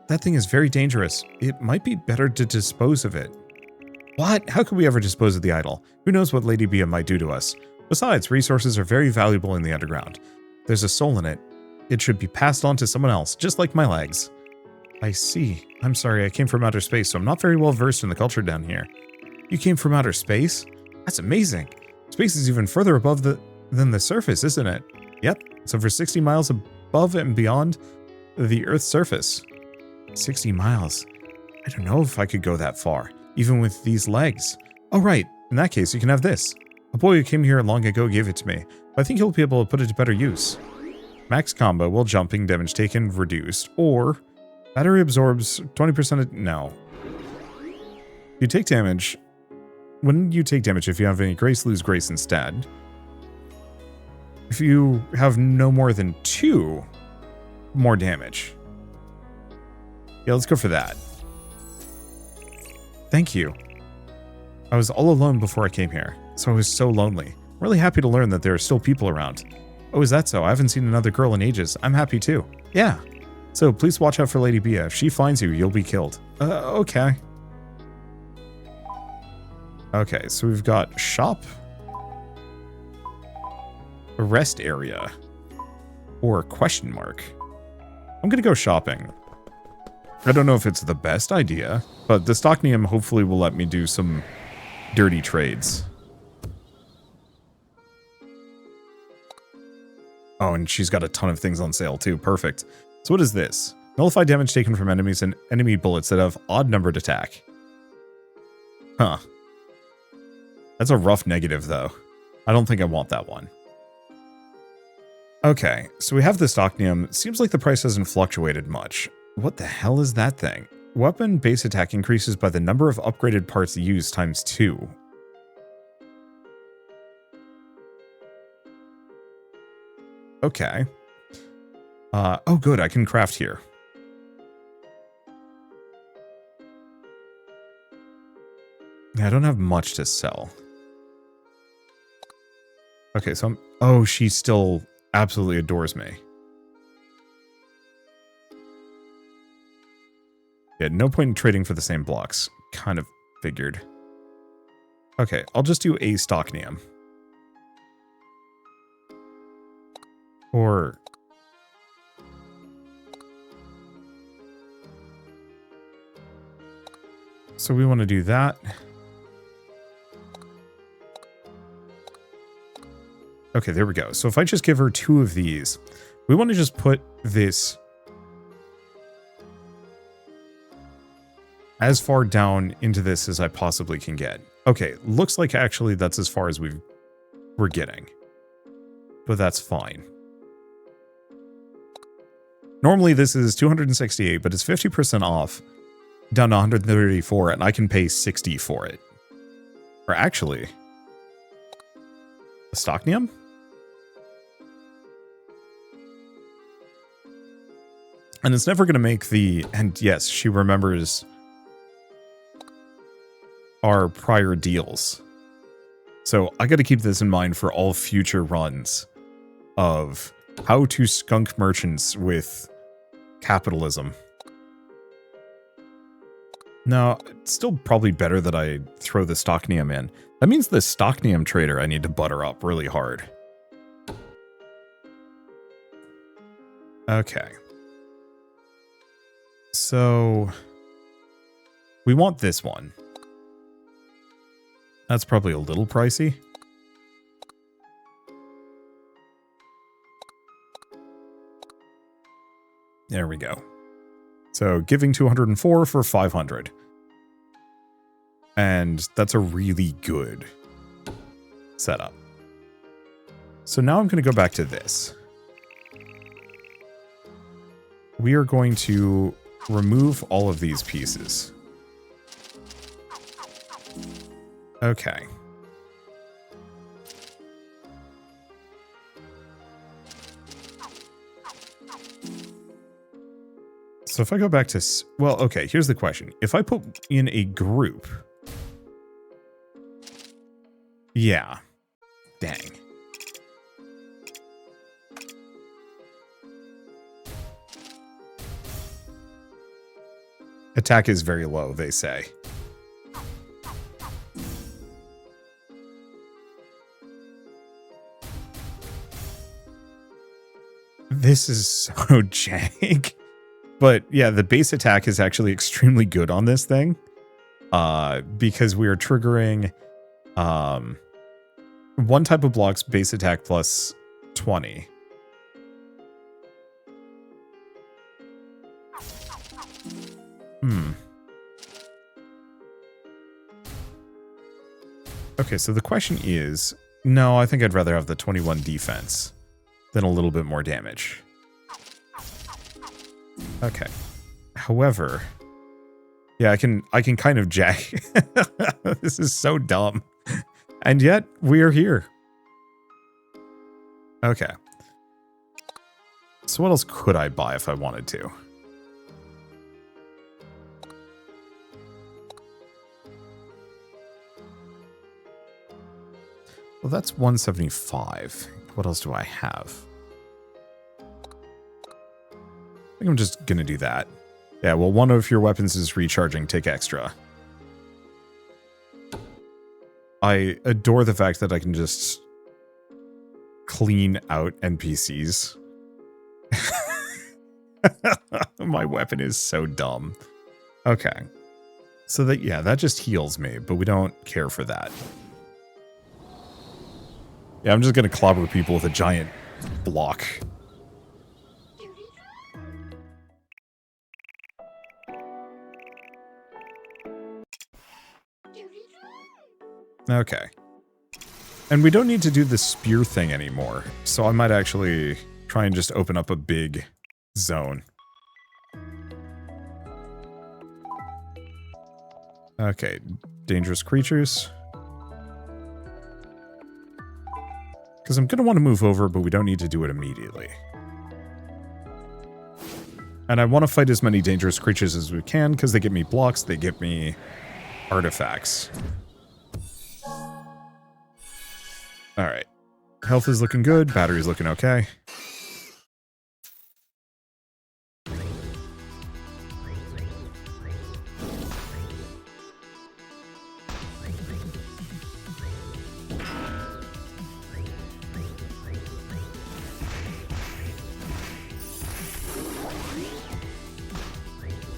That thing is very dangerous. It might be better to dispose of it. What? How could we ever dispose of the idol? Who knows what Lady Bia might do to us? Besides, resources are very valuable in the underground. There's a soul in it. It should be passed on to someone else, just like my legs. I see. I'm sorry, I came from outer space, so I'm not very well versed in the culture down here. You came from outer space? That's amazing. Space is even further above than the surface, isn't it? Yep, it's over 60 miles above and beyond the Earth's surface. 60 miles. I don't know if I could go that far, even with these legs. Oh right, in that case you can have this. A boy who came here long ago gave it to me, but I think he'll be able to put it to better use. Max combo while jumping, damage taken reduced, or battery absorbs 20% no. You take damage. When you take damage, if you have any grace, lose grace instead. If you have no more than 2 more damage. Yeah, let's go for that. Thank you. I was all alone before I came here, so I was so lonely. I'm really happy to learn that there are still people around. Oh, is that so? I haven't seen another girl in ages. I'm happy too. Yeah. So please watch out for Lady Bia. If she finds you, you'll be killed. Okay. Okay, so we've got shop, a rest area, or question mark. I'm gonna go shopping. I don't know if it's the best idea, but the Stocknium hopefully will let me do some dirty trades. Oh, and she's got a ton of things on sale too. Perfect. So what is this? Nullify damage taken from enemies and enemy bullets that have odd numbered attack. Huh. That's a rough negative, though. I don't think I want that one. Okay, so we have the Stocknium. Seems like the price hasn't fluctuated much. What the hell is that thing? Weapon base attack increases by the number of upgraded parts used times 2. Okay. Oh good, I can craft here. Yeah, I don't have much to sell. Okay, so oh, she still absolutely adores me. Yeah, no point in trading for the same blocks. Kind of figured. Okay, I'll just do a Stocknium. Or... so we want to do that. Okay, there we go. So if I just give her 2 of these, we want to just put this as far down into this as I possibly can get. Okay, looks like actually that's as far as we're getting. But that's fine. Normally this is 268, but it's 50% off, down to 134, and I can pay 60 for it. Or actually, a Stocknium? And it's never going to make the... And yes, she remembers our prior deals. So I got to keep this in mind for all future runs of how to skunk merchants with capitalism. No, it's still probably better that I throw the Stocknium in. That means the Stocknium trader I need to butter up really hard. Okay. So we want this one. That's probably a little pricey. There we go. So giving 204 for 500. And that's a really good setup. So now I'm going to go back to this. We are going to remove all of these pieces. Okay. So if I go back to... Well, okay, here's the question. If I put in a group... Yeah. Dang. Attack is very low, they say. This is so jank. But yeah, the base attack is actually extremely good on this thing. Because we are triggering one type of block's base attack plus 20. Okay, so the question is... No, I think I'd rather have the 21 defense than a little bit more damage. Okay. However... Yeah, I can kind of jack. This is so dumb. And yet, we are here. Okay. So what else could I buy if I wanted to? Well, that's 175. What else do I have? I think I'm just going to do that. Yeah, well, one of your weapons is recharging. Take extra. I adore the fact that I can just clean out NPCs. My weapon is so dumb. Okay. So that, yeah, that just heals me, but we don't care for that. Yeah, I'm just going to clobber people with a giant block. Okay. And we don't need to do the spear thing anymore, so I might actually try and just open up a big zone. Okay, dangerous creatures. Because I'm going to want to move over, but we don't need to do it immediately. And I want to fight as many dangerous creatures as we can, because they give me blocks, they give me artifacts. Alright. Health is looking good, battery's looking okay.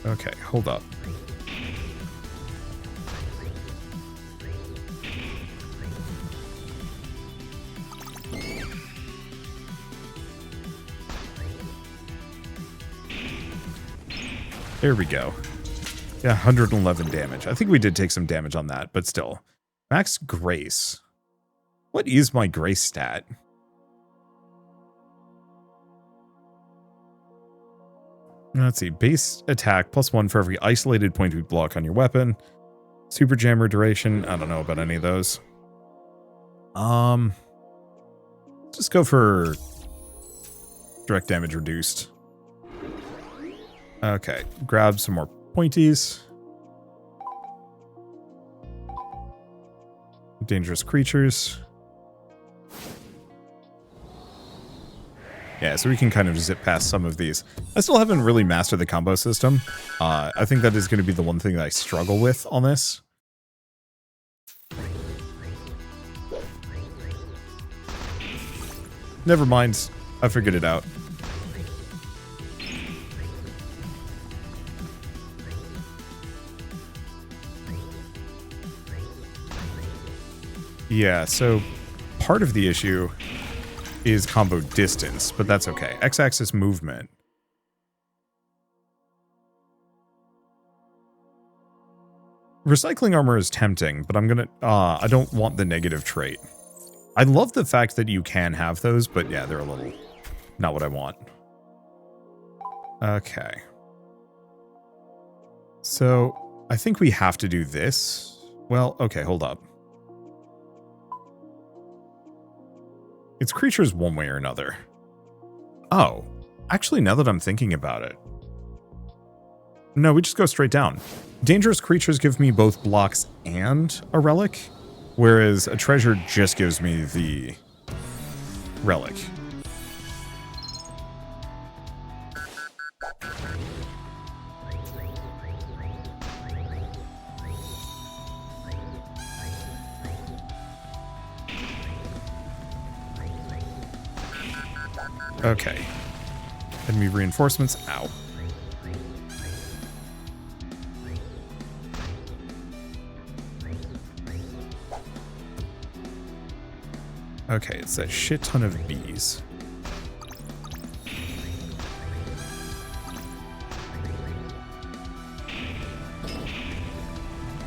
Okay, hold up. There we go. Yeah, 111 damage. I think we did take some damage on that, but still. Max Grace. What is my Grace stat? Let's see. Base attack +1 for every isolated point we block on your weapon. Super jammer duration. I don't know about any of those. Just go for direct damage reduced. Okay. Grab some more pointies. Dangerous creatures. Yeah, so we can kind of zip past some of these. I still haven't really mastered the combo system. I think that is going to be the one thing that I struggle with on this. Never mind. I figured it out. Yeah, so part of the issue is combo distance, but that's okay. X-axis movement. Recycling armor is tempting, but I'm gonna, I don't want the negative trait. I love the fact that you can have those, but yeah, they're a little not what I want. Okay. So, I think we have to do this. Well, okay, hold up. It's creatures one way or another. Oh, actually, now that I'm thinking about it. No, we just go straight down. Dangerous creatures give me both blocks and a relic, whereas a treasure just gives me the relic. Okay. Enemy reinforcements. Ow. Okay, it's a shit ton of bees.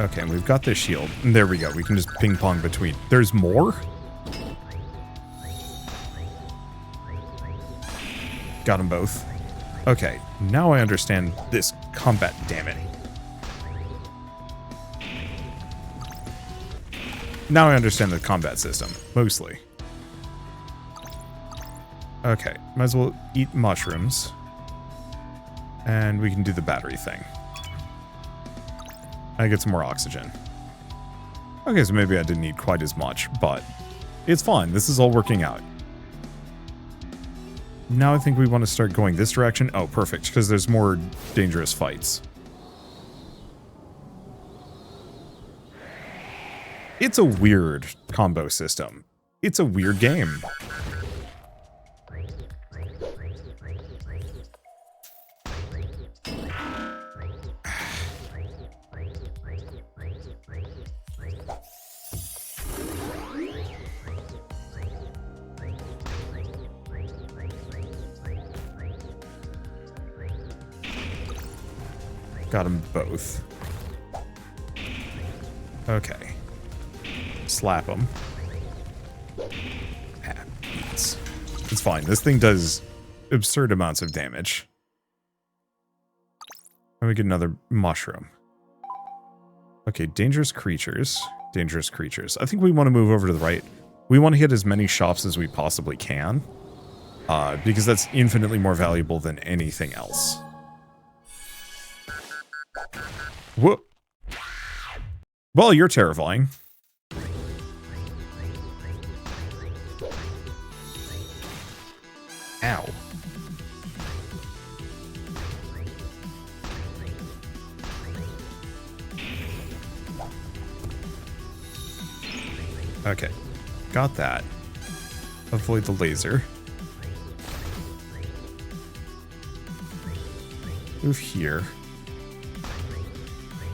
Okay, and we've got this shield. There we go. We can just ping pong between. There's more? Got them both. Okay, now I understand this combat, damn it. Now I understand the combat system, mostly. Okay, might as well eat mushrooms. And we can do the battery thing. I get some more oxygen. Okay, so maybe I didn't need quite as much, but it's fine. This is all working out. Now I think we want to start going this direction. Oh, perfect, because there's more dangerous fights. It's a weird combo system. It's a weird game. Got them both. Okay. Slap them. Ah, beats. It's fine. This thing does absurd amounts of damage. And we get another mushroom. Okay, dangerous creatures. Dangerous creatures. I think we want to move over to the right. We want to hit as many shops as we possibly can. Because that's infinitely more valuable than anything else. Whoop. Well, you're terrifying. Ow. Okay. Got that. Avoid the laser. Move here.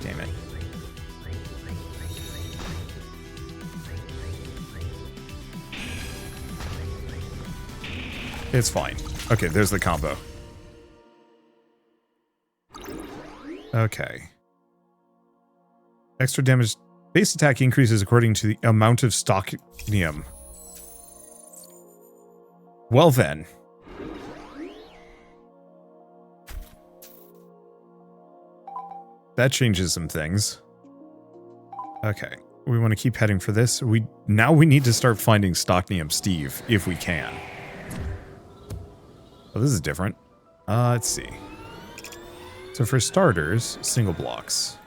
Damn it. It's fine. Okay, there's the combo. Okay. Extra damage Base attack increases according to the amount of stocknium. Well then. That changes some things. Okay. We want to keep heading for this. Now we need to start finding stocknium Steve, if we can. Oh, this is different. Let's see. So for starters, single blocks.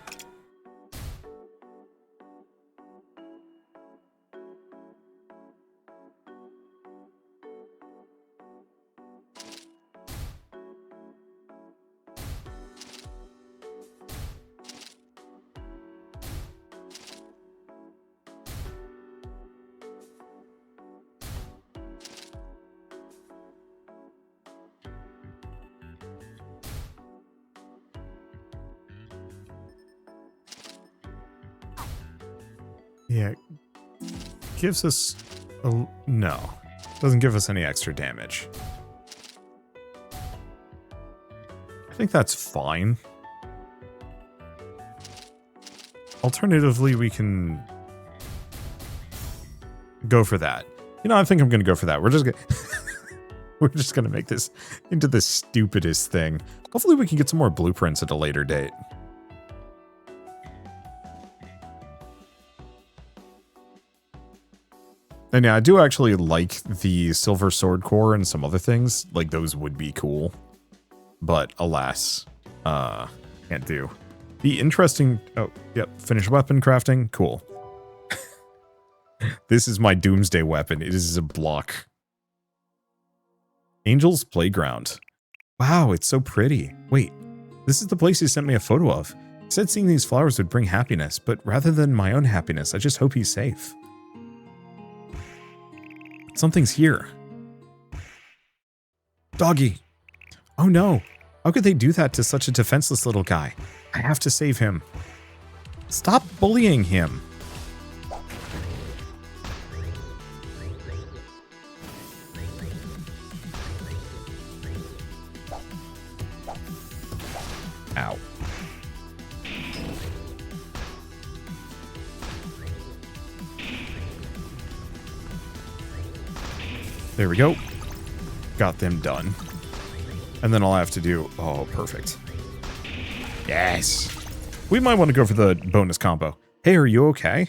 Yeah, gives us a... no. Doesn't give us any extra damage. I think that's fine. Alternatively, we can go for that. You know, I think I'm going to go for that. We're just going we're just going to make this into the stupidest thing. Hopefully we can get some more blueprints at a later date. And yeah, I do actually like the silver sword core and some other things. Like, those would be cool. But, alas, can't do. The interesting... oh, yep, finished weapon crafting. Cool. This is my doomsday weapon. It is a block. Angel's Playground. Wow, it's so pretty. Wait, this is the place he sent me a photo of. He said seeing these flowers would bring happiness, but rather than my own happiness, I just hope he's safe. Something's here. Doggy. Oh no. How could they do that to such a defenseless little guy? I have to save him. Stop bullying him. Ow. There we go. Got them done. And then all I have to do... oh, perfect. Yes. We might want to go for the bonus combo. Hey, are you okay?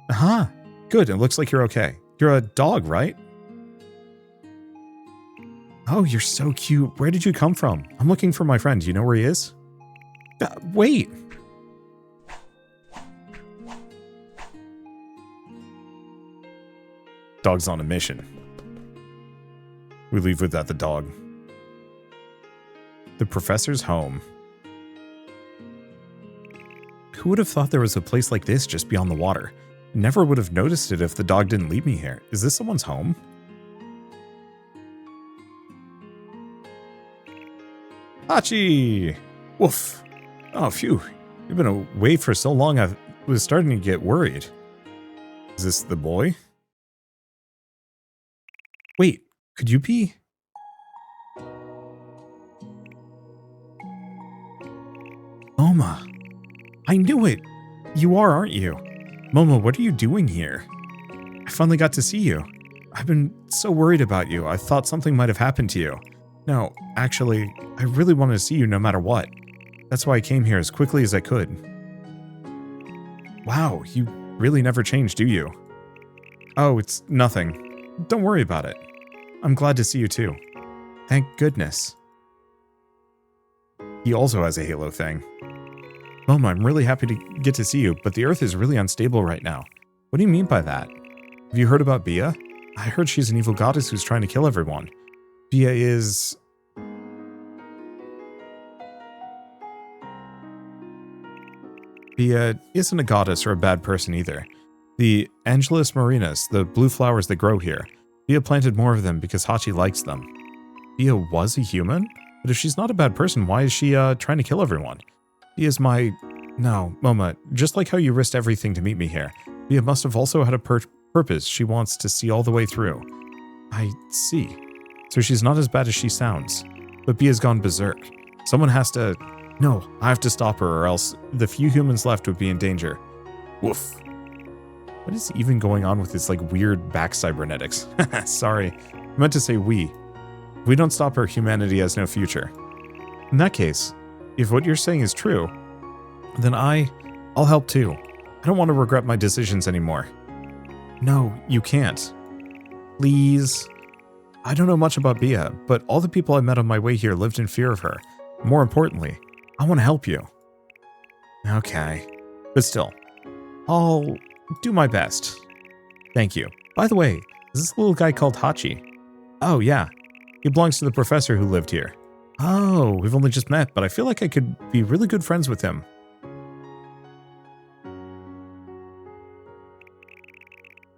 Uh-huh. Good, it looks like you're okay. You're a dog, right? Oh, you're so cute. Where did you come from? I'm looking for my friend. Do you know where he is? Wait. Dog's on a mission. We leave without the dog. The professor's home. Who would have thought there was a place like this just beyond the water? Never would have noticed it if the dog didn't lead me here. Is this someone's home? Hachi! Woof. Oh, phew. You've been away for so long I was starting to get worried. Is this the boy? Wait, could you be? Moma. I knew it. You are, aren't you? Moma, what are you doing here? I finally got to see you. I've been so worried about you. I thought something might have happened to you. No, actually, I really wanted to see you no matter what. That's why I came here as quickly as I could. Wow, you really never changed, do you? Oh, it's nothing. Don't worry about it. I'm glad to see you too. Thank goodness. He also has a Halo thing. Mom, I'm really happy to get to see you, but the Earth is really unstable right now. What do you mean by that? Have you heard about Bia? I heard she's an evil goddess who's trying to kill everyone. Bia is... Bia isn't a goddess or a bad person either. The Angelus Marinas, the blue flowers that grow here, Bia planted more of them because Hachi likes them. Bia was a human? But if she's not a bad person, why is she trying to kill everyone? Bia's my... No, Moma, just like how you risked everything to meet me here, Bia must have also had a purpose she wants to see all the way through. I see. So she's not as bad as she sounds. But Bia's gone berserk. Someone has to... No, I have to stop her or else the few humans left would be in danger. Woof. What is even going on with this like weird back cybernetics? Sorry, I meant to say we. If we don't stop her, humanity has no future. In that case, if what you're saying is true, then I'll help too. I don't want to regret my decisions anymore. No, you can't. Please. I don't know much about Bia, but all the people I met on my way here lived in fear of her. More importantly, I want to help you. Okay. But still, I'll do my best. Thank you. By the way, is this little guy called Hachi? Oh, yeah. He belongs to the professor who lived here. Oh, we've only just met, but I feel like I could be really good friends with him.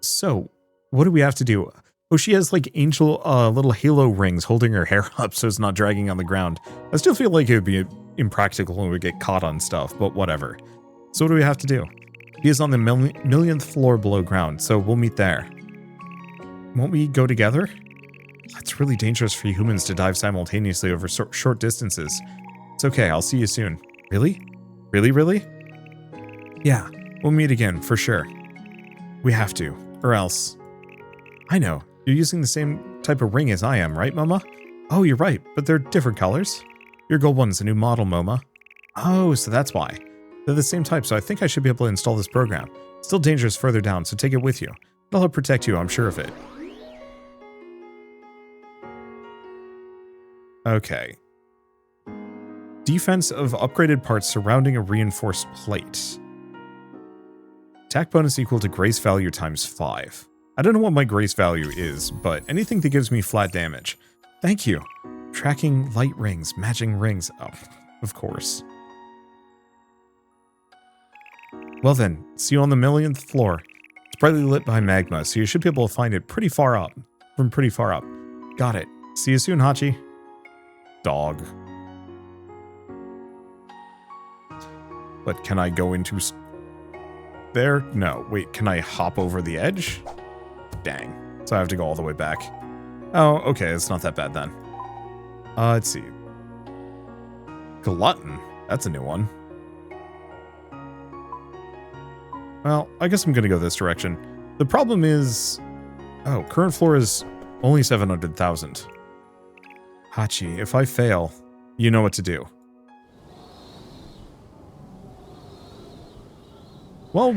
So, what do we have to do? Oh, she has like angel little halo rings holding her hair up so it's not dragging on the ground. I still feel like it would be impractical when we get caught on stuff, but whatever. So what do we have to do? He is on the millionth floor below ground, so we'll meet there. Won't we go together? That's really dangerous for humans to dive simultaneously over short distances. It's okay, I'll see you soon. Really? Really? Yeah, we'll meet again, for sure. We have to, or else. I know, you're using the same type of ring as I am, right, Moma? Oh, you're right, but they're different colors. Your gold one's a new model, Moma. Oh, so that's why. They're the same type, so I think I should be able to install this program. It's still dangerous further down, so take it with you. It'll help protect you, I'm sure of it. Okay. Defense of upgraded parts surrounding a reinforced plate. Attack bonus equal to grace value times 5. I don't know what my grace value is, but anything that gives me flat damage. Thank you. Tracking light rings, matching rings. Oh, of course. Well then, see you on the millionth floor. It's brightly lit by magma, so you should be able to find it pretty far up. From pretty far up. Got it. See you soon, Hachi. Dog. But can I go into there? No. Wait, can I hop over the edge? Dang. So I have to go all the way back. Oh, okay. It's not that bad then. Let's see. Glutton. That's a new one. Well, I guess I'm going to go this direction. The problem is... Oh, current floor is only 700,000. Hachi, if I fail, you know what to do. Well,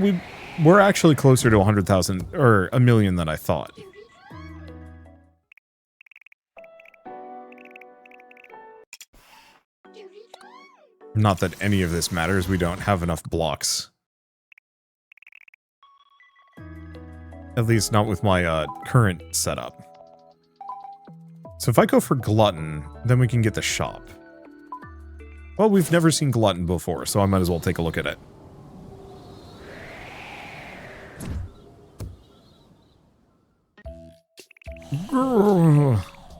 we're actually closer to 100,000, or a million than I thought. Not that any of this matters, we don't have enough blocks. At least not with my current setup. So if I go for Glutton, then we can get the shop. Well, we've never seen Glutton before, so I might as well take a look at it.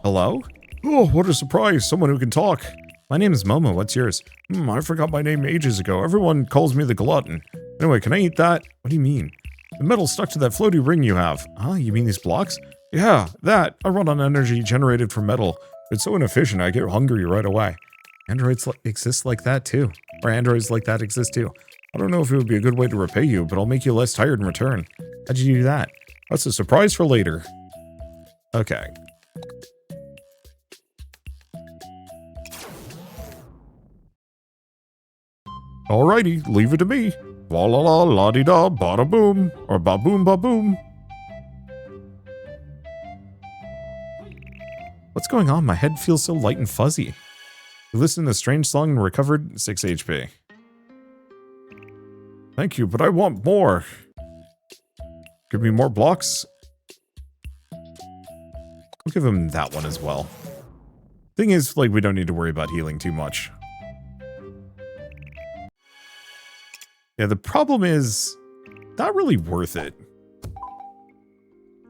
Hello? Oh, what a surprise. Someone who can talk. My name is Momo. What's yours? I forgot my name ages ago. Everyone calls me the Glutton. Anyway, can I eat that? What do you mean? The metal stuck to that floaty ring you have. Huh? You mean these blocks? Yeah, that. I run on energy generated from metal. It's so inefficient, I get hungry right away. Androids exist like that too. Or androids like that exist too. I don't know if it would be a good way to repay you, but I'll make you less tired in return. How'd you do that? That's a surprise for later. Okay. Alrighty, leave it to me. La la la la di da bada boom. Or ba boom ba boom. What's going on? My head feels so light and fuzzy. You listened to the strange song and recovered 6 HP. Thank you, but I want more. Give me more blocks. I'll give him that one as well. Thing is, like, we don't need to worry about healing too much. Yeah, the problem is not really worth it.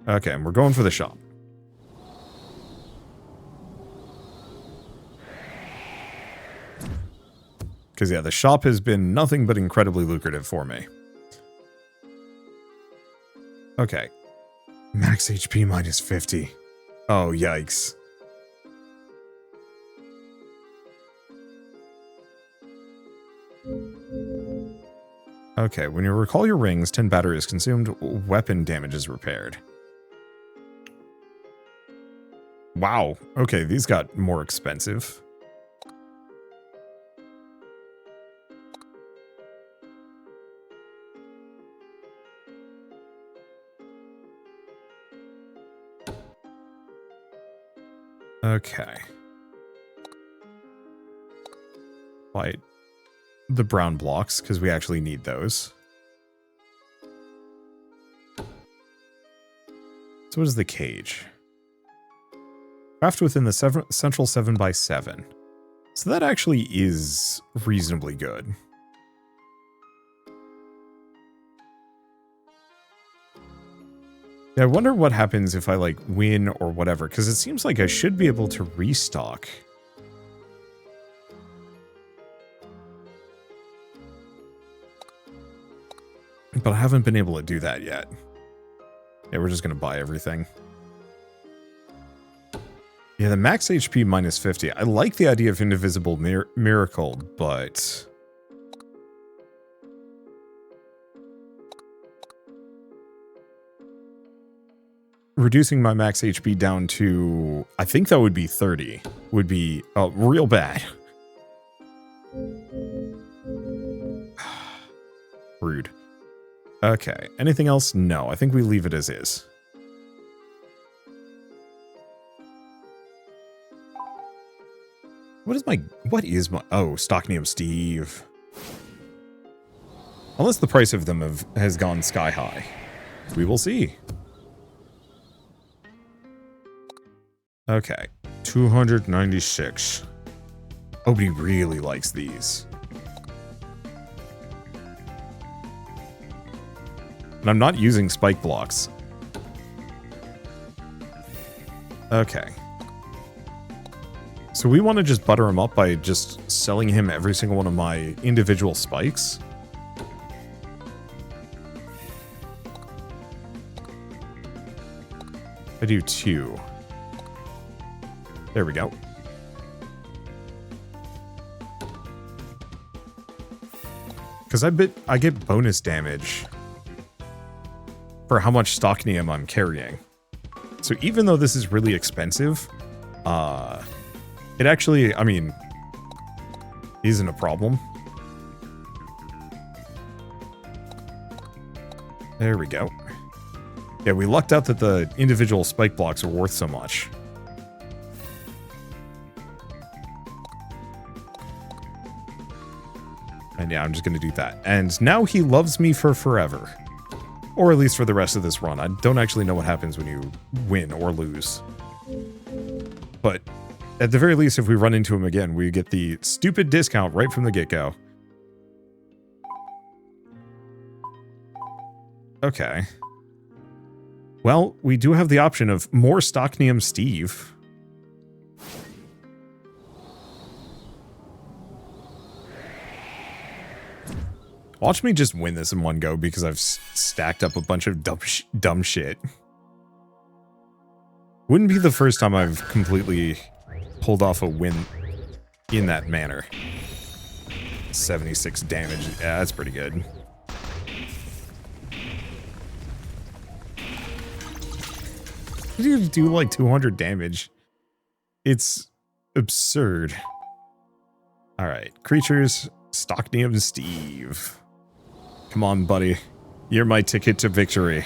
Okay, and we're going for the shop. Because, yeah, the shop has been nothing but incredibly lucrative for me. Okay. Max HP minus 50. Oh, yikes. Okay, when you recall your rings, 10 battery is consumed, weapon damage is repaired. Wow. Okay, these got more expensive. Okay. Light the brown blocks, because we actually need those. So what is the cage? Craft within the central 7x7. So that actually is reasonably good. Yeah, I wonder what happens if I, like, win or whatever, because it seems like I should be able to restock. But I haven't been able to do that yet. Yeah, we're just going to buy everything. Yeah, the max HP minus 50. I like the idea of Indivisible Miracle, but... reducing my max HP down to... I think that would be 30. Would be real bad. Rude. Okay, anything else? No, I think we leave it as is. What is my... oh, Stocknium Steve. Unless the price of them has gone sky high. We will see. Okay, 296. Oh, but he really likes these. And I'm not using spike blocks. Okay. So we want to just butter him up by just selling him every single one of my individual spikes. I do 2. There we go. Because I get bonus damage for how much Stocknium I'm carrying. So even though this is really expensive, it actually, I mean, isn't a problem. There we go. Yeah, we lucked out that the individual spike blocks are worth so much. And yeah, I'm just going to do that. And now he loves me for forever. Or at least for the rest of this run. I don't actually know what happens when you win or lose. But at the very least, if we run into him again, we get the stupid discount right from the get-go. Okay. Well, we do have the option of more Stocknium Steve. Watch me just win this in one go because I've stacked up a bunch of dumb shit. Wouldn't be the first time I've completely pulled off a win in that manner. 76 damage. Yeah, that's pretty good. You do like 200 damage. It's absurd. Alright, creatures, Stocknium Steve. Come on, buddy. You're my ticket to victory.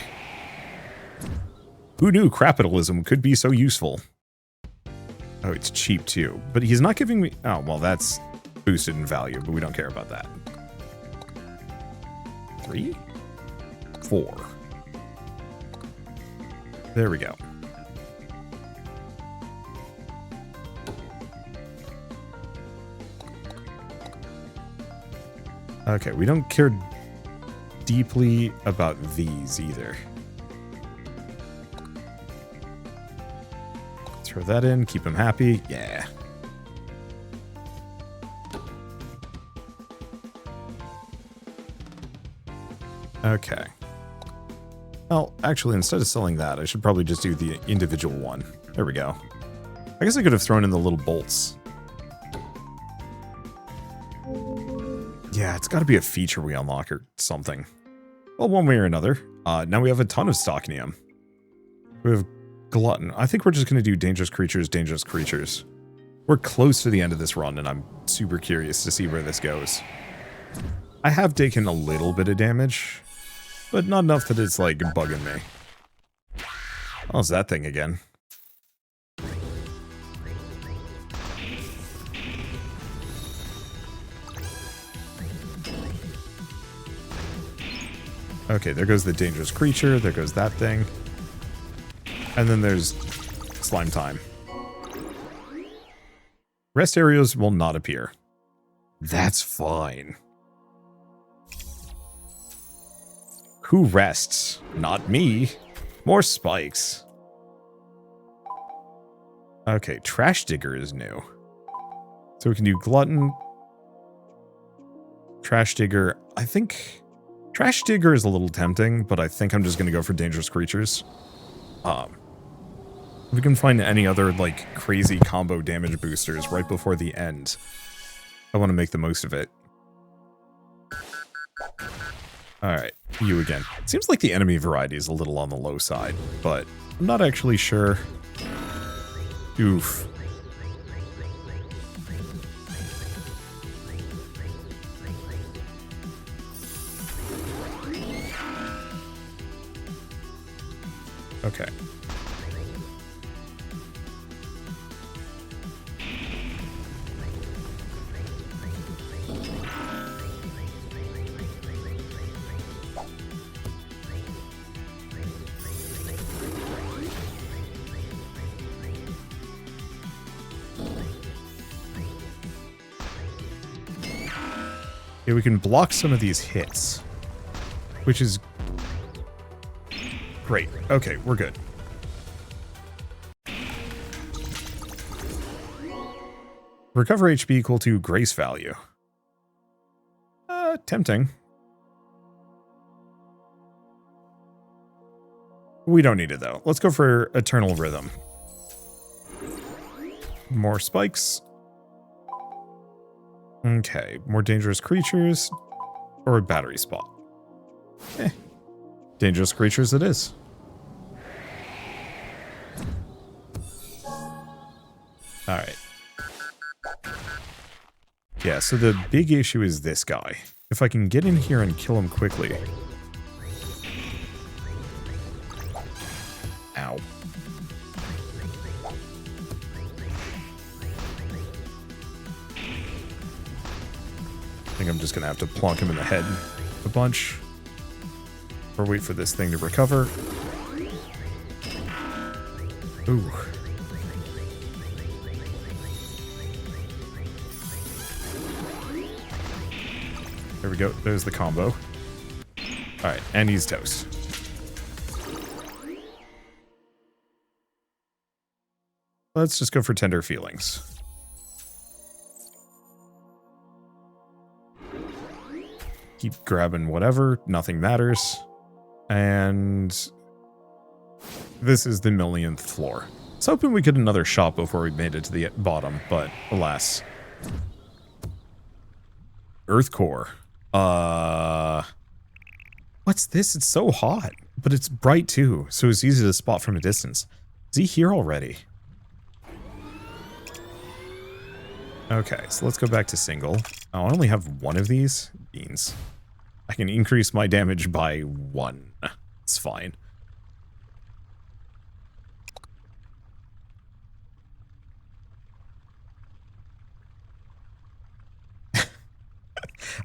Who knew capitalism could be so useful? Oh, it's cheap too. But he's not giving me... oh, well, that's boosted in value, but we don't care about that. 3? 4. There we go. Okay, we don't care deeply about these either. Throw that in, keep him happy. Yeah. Okay. Well, actually, instead of selling that, I should probably just do the individual one. There we go. I guess I could have thrown in the little bolts. Yeah, it's got to be a feature we unlock or something. Well, one way or another. Now we have a ton of stocknium. We have glutton. I think we're just going to do dangerous creatures, dangerous creatures. We're close to the end of this run, and I'm super curious to see where this goes. I have taken a little bit of damage, but not enough that it's, like, bugging me. Oh, it's that thing again. Okay, there goes the dangerous creature, there goes that thing. And then there's slime time. Rest areas will not appear. That's fine. Who rests? Not me. More spikes. Okay, Trash Digger is new. So we can do Glutton. Trash Digger. I think Trash Digger is a little tempting, but I think I'm just going to go for Dangerous Creatures. If we can find any other, like, crazy combo damage boosters right before the end, I want to make the most of it. Alright, you again. Seems like the enemy variety is a little on the low side, but I'm not actually sure. Oof. Okay. Yeah, we can block some of these hits, which is great. Okay, we're good. Recover HP equal to grace value. Tempting. We don't need it, though. Let's go for Eternal Rhythm. More spikes. Okay, more dangerous creatures. Or a battery spot. Dangerous creatures it is. Alright. Yeah, so the big issue is this guy. If I can get in here and kill him quickly. Ow. I think I'm just gonna have to plonk him in the head a bunch. Or wait for this thing to recover. Ooh. There we go. There's the combo. Alright, and he's toast. Let's just go for Tender Feelings. Keep grabbing whatever. Nothing matters. And this is the millionth floor. I was hoping we could another shop before we made it to the bottom, but alas. Earth core. What's this? It's so hot, but it's bright too, so it's easy to spot from a distance. Is he here already? Okay, so let's go back to single. Oh, I only have one of these. Beans. I can increase my damage by 1. It's fine.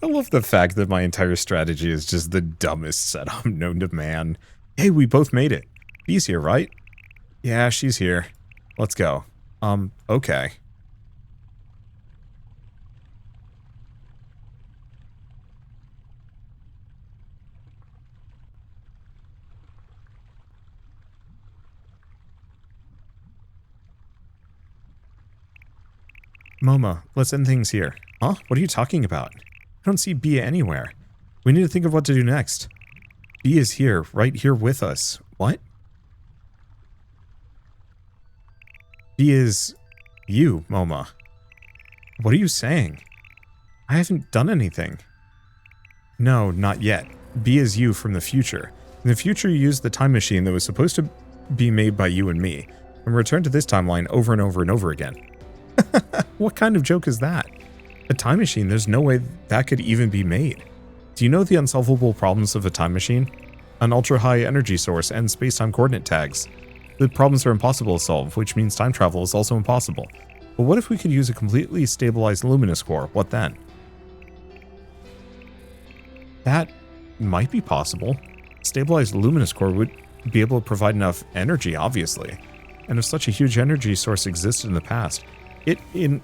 I love the fact that my entire strategy is just the dumbest setup known to man. Hey, we both made it. Bee's here, right? Yeah, she's here. Let's go. Okay. Momo, let's end things here. Huh? What are you talking about? I don't see Bea anywhere. We need to think of what to do next. Bea is here, right here with us. What? Bea is you, Moma. What are you saying? I haven't done anything. No, not yet. B is you from the future. In the future, you used the time machine that was supposed to be made by you and me, and returned to this timeline over and over and over again. What kind of joke is that? A time machine, there's no way that could even be made. Do you know the unsolvable problems of a time machine? An ultra-high energy source and space-time coordinate tags. The problems are impossible to solve, which means time travel is also impossible. But what if we could use a completely stabilized luminous core? What then? That might be possible. Stabilized luminous core would be able to provide enough energy, obviously. And if such a huge energy source existed in the past, it in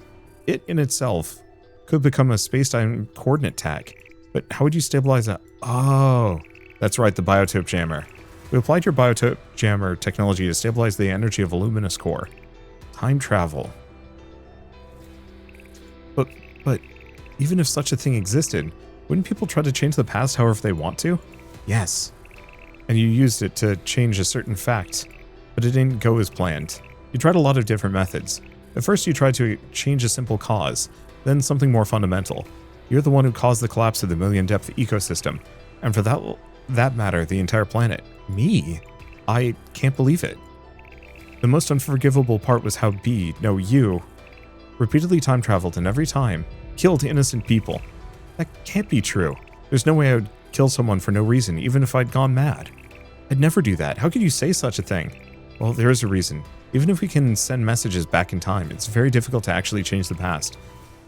itself could become a space-time coordinate tag. But how would you stabilize that? Oh, that's right, the biotope jammer. We applied your biotope jammer technology to stabilize the energy of a luminous core. Time travel. But even if such a thing existed, wouldn't people try to change the past however they want to? Yes. And you used it to change a certain fact, but it didn't go as planned. You tried a lot of different methods. At first you tried to change a simple cause, then something more fundamental. You're the one who caused the collapse of the million-depth ecosystem, and for that matter, the entire planet. Me? I can't believe it. The most unforgivable part was how B, no you, repeatedly time traveled and every time killed innocent people. That can't be true. There's no way I would kill someone for no reason, even if I'd gone mad. I'd never do that. How could you say such a thing? Well, there is a reason. Even if we can send messages back in time, it's very difficult to actually change the past.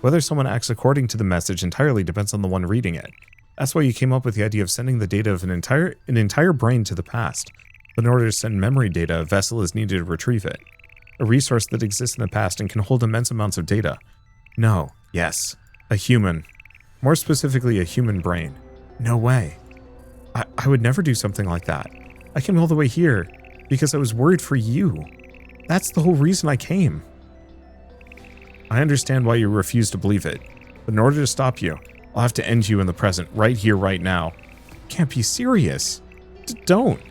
Whether someone acts according to the message entirely depends on the one reading it. That's why you came up with the idea of sending the data of an entire brain to the past. But in order to send memory data, a vessel is needed to retrieve it. A resource that exists in the past and can hold immense amounts of data. No. Yes. A human. More specifically, a human brain. No way. I would never do something like that. I came all the way here because I was worried for you. That's the whole reason I came. I understand why you refuse to believe it, but in order to stop you, I'll have to end you in the present, right here, right now. You can't be serious. Don't.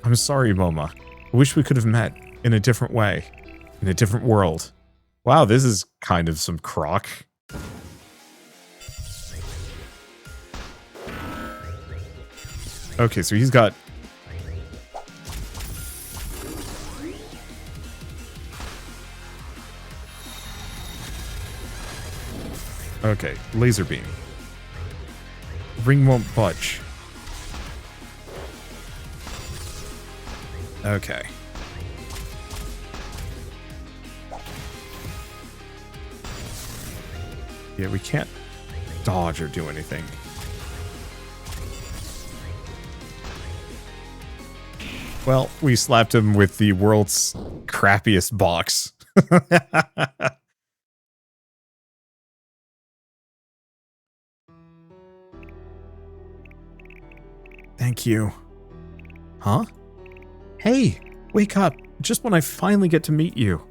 I'm sorry, Moma. I wish we could have met in a different way, in a different world. Wow, this is kind of some crock. Okay, so he's got... Okay, laser beam. Ring won't budge. Okay. Yeah, we can't dodge or do anything. Well, we slapped him with the world's crappiest box. Thank you. Huh? Hey, wake up. Just when I finally get to meet you.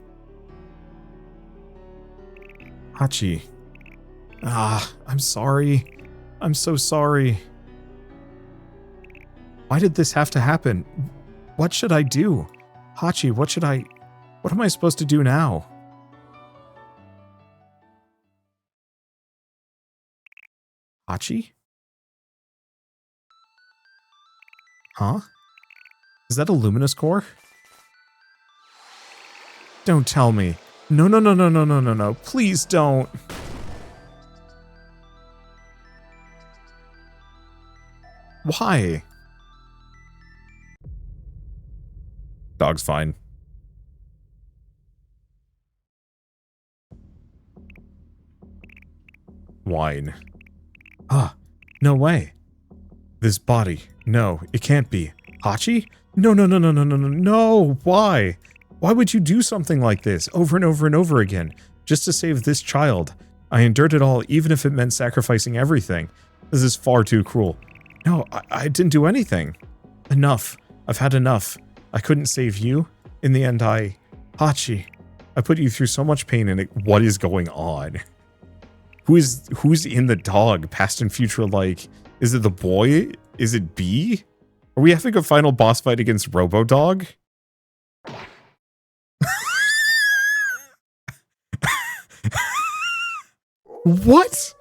Hachi. I'm sorry. I'm so sorry. Why did this have to happen? What should I do? Hachi, what am I supposed to do now? Hachi? Huh? Is that a luminous core? Don't tell me. No, no, no, no, no, no, no, no. Please don't. Why? Dog's fine. Wine. Ah, no way. This body. No, it can't be. Hachi? No, no, no, no, no, no, no, no. Why? Why would you do something like this over and over and over again just to save this child? I endured it all, even if it meant sacrificing everything. This is far too cruel. No, I didn't do anything. Enough. I've had enough. I couldn't save you. In the end, Hachi, I put you through so much pain and what is going on? Who's in the dog? Past and future, like, is it the boy? Is it B? Are we having a final boss fight against Robo-Dog? What?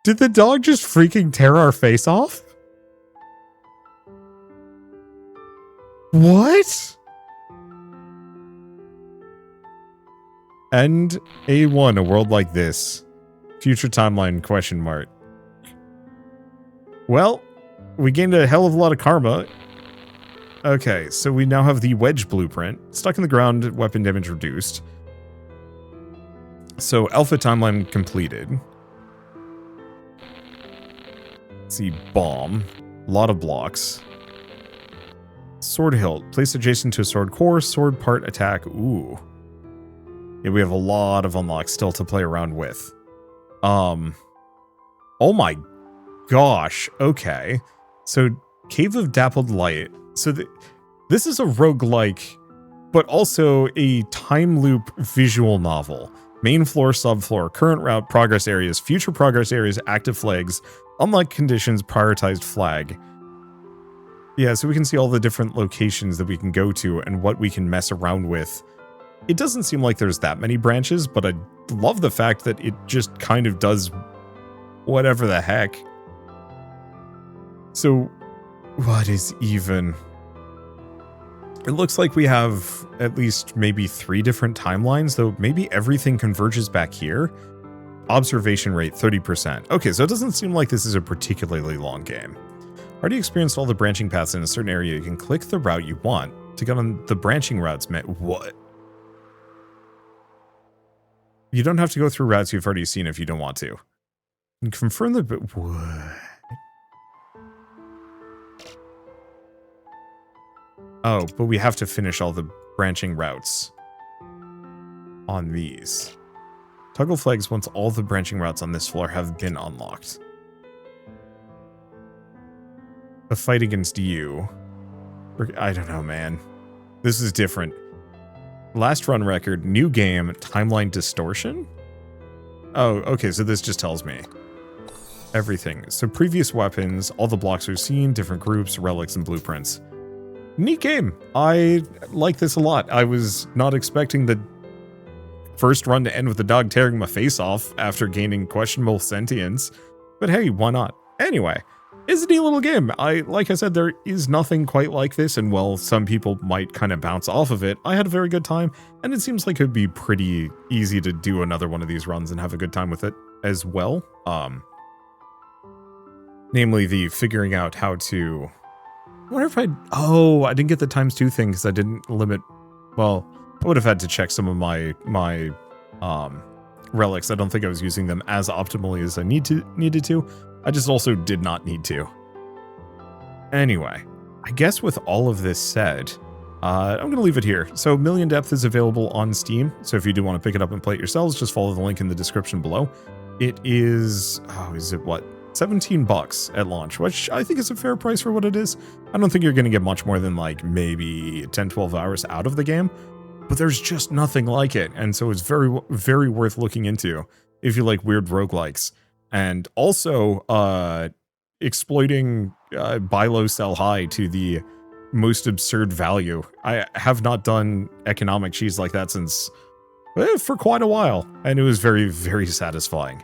Did the dog just freaking tear our face off? What? End A1, a world like this. Future timeline question mark. Well, we gained a hell of a lot of karma. Okay, so we now have the wedge blueprint. Stuck in the ground, weapon damage reduced. So alpha timeline completed. Let's see, bomb. A lot of blocks. Sword hilt. Placed adjacent to a sword core. Sword part attack. Ooh. Yeah, we have a lot of unlocks still to play around with. Oh my gosh. Okay. So, Cave of Dappled Light. So, this is a roguelike, but also a time loop visual novel. Main floor, subfloor, current route, progress areas, future progress areas, active flags, unlock conditions, prioritized flag. Yeah, so we can see all the different locations that we can go to and what we can mess around with. It doesn't seem like there's that many branches, but I love the fact that it just kind of does whatever the heck. So, what is even? It looks like we have at least maybe 3 different timelines, though maybe everything converges back here. Observation rate, 30%. Okay, so it doesn't seem like this is a particularly long game. Already experienced all the branching paths in a certain area. You can click the route you want to get on the branching routes. What? You don't have to go through routes you've already seen if you don't want to. And confirm the... What? Oh, but we have to finish all the branching routes on these. Toggle flags once all the branching routes on this floor have been unlocked. A fight against you. I don't know, man. This is different. Last run record, new game, timeline distortion? Oh, okay, so this just tells me everything. So previous weapons, all the blocks we've seen, different groups, relics, and blueprints. Neat game. I like this a lot. I was not expecting the first run to end with the dog tearing my face off after gaining questionable sentience. But hey, why not? Anyway, it's a neat little game. Like I said, there is nothing quite like this, and while some people might kind of bounce off of it, I had a very good time, and it seems like it would be pretty easy to do another one of these runs and have a good time with it as well. Namely the figuring out how to... I wonder if I didn't get the ×2 thing because I didn't limit... Well, I would have had to check some of my relics. I don't think I was using them as optimally as I needed to. I just also did not need to. Anyway, I guess with all of this said, I'm going to leave it here. So Million Depth is available on Steam. So if you do want to pick it up and play it yourselves, just follow the link in the description below. It is... Oh, is it what? $17 at launch, which I think is a fair price for what it is. I don't think you're going to get much more than like maybe 10-12 hours out of the game, but there's just nothing like it. And so it's very, very worth looking into if you like weird roguelikes. And also exploiting buy low, sell high to the most absurd value. I have not done economic cheese like that since for quite a while, and it was very, very satisfying.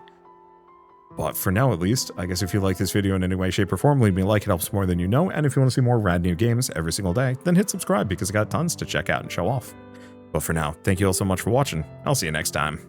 But for now, at least, I guess if you like this video in any way, shape, or form, leave me a like. It helps more than you know. And if you want to see more rad new games every single day, then hit subscribe because I got tons to check out and show off. But for now, thank you all so much for watching. I'll see you next time.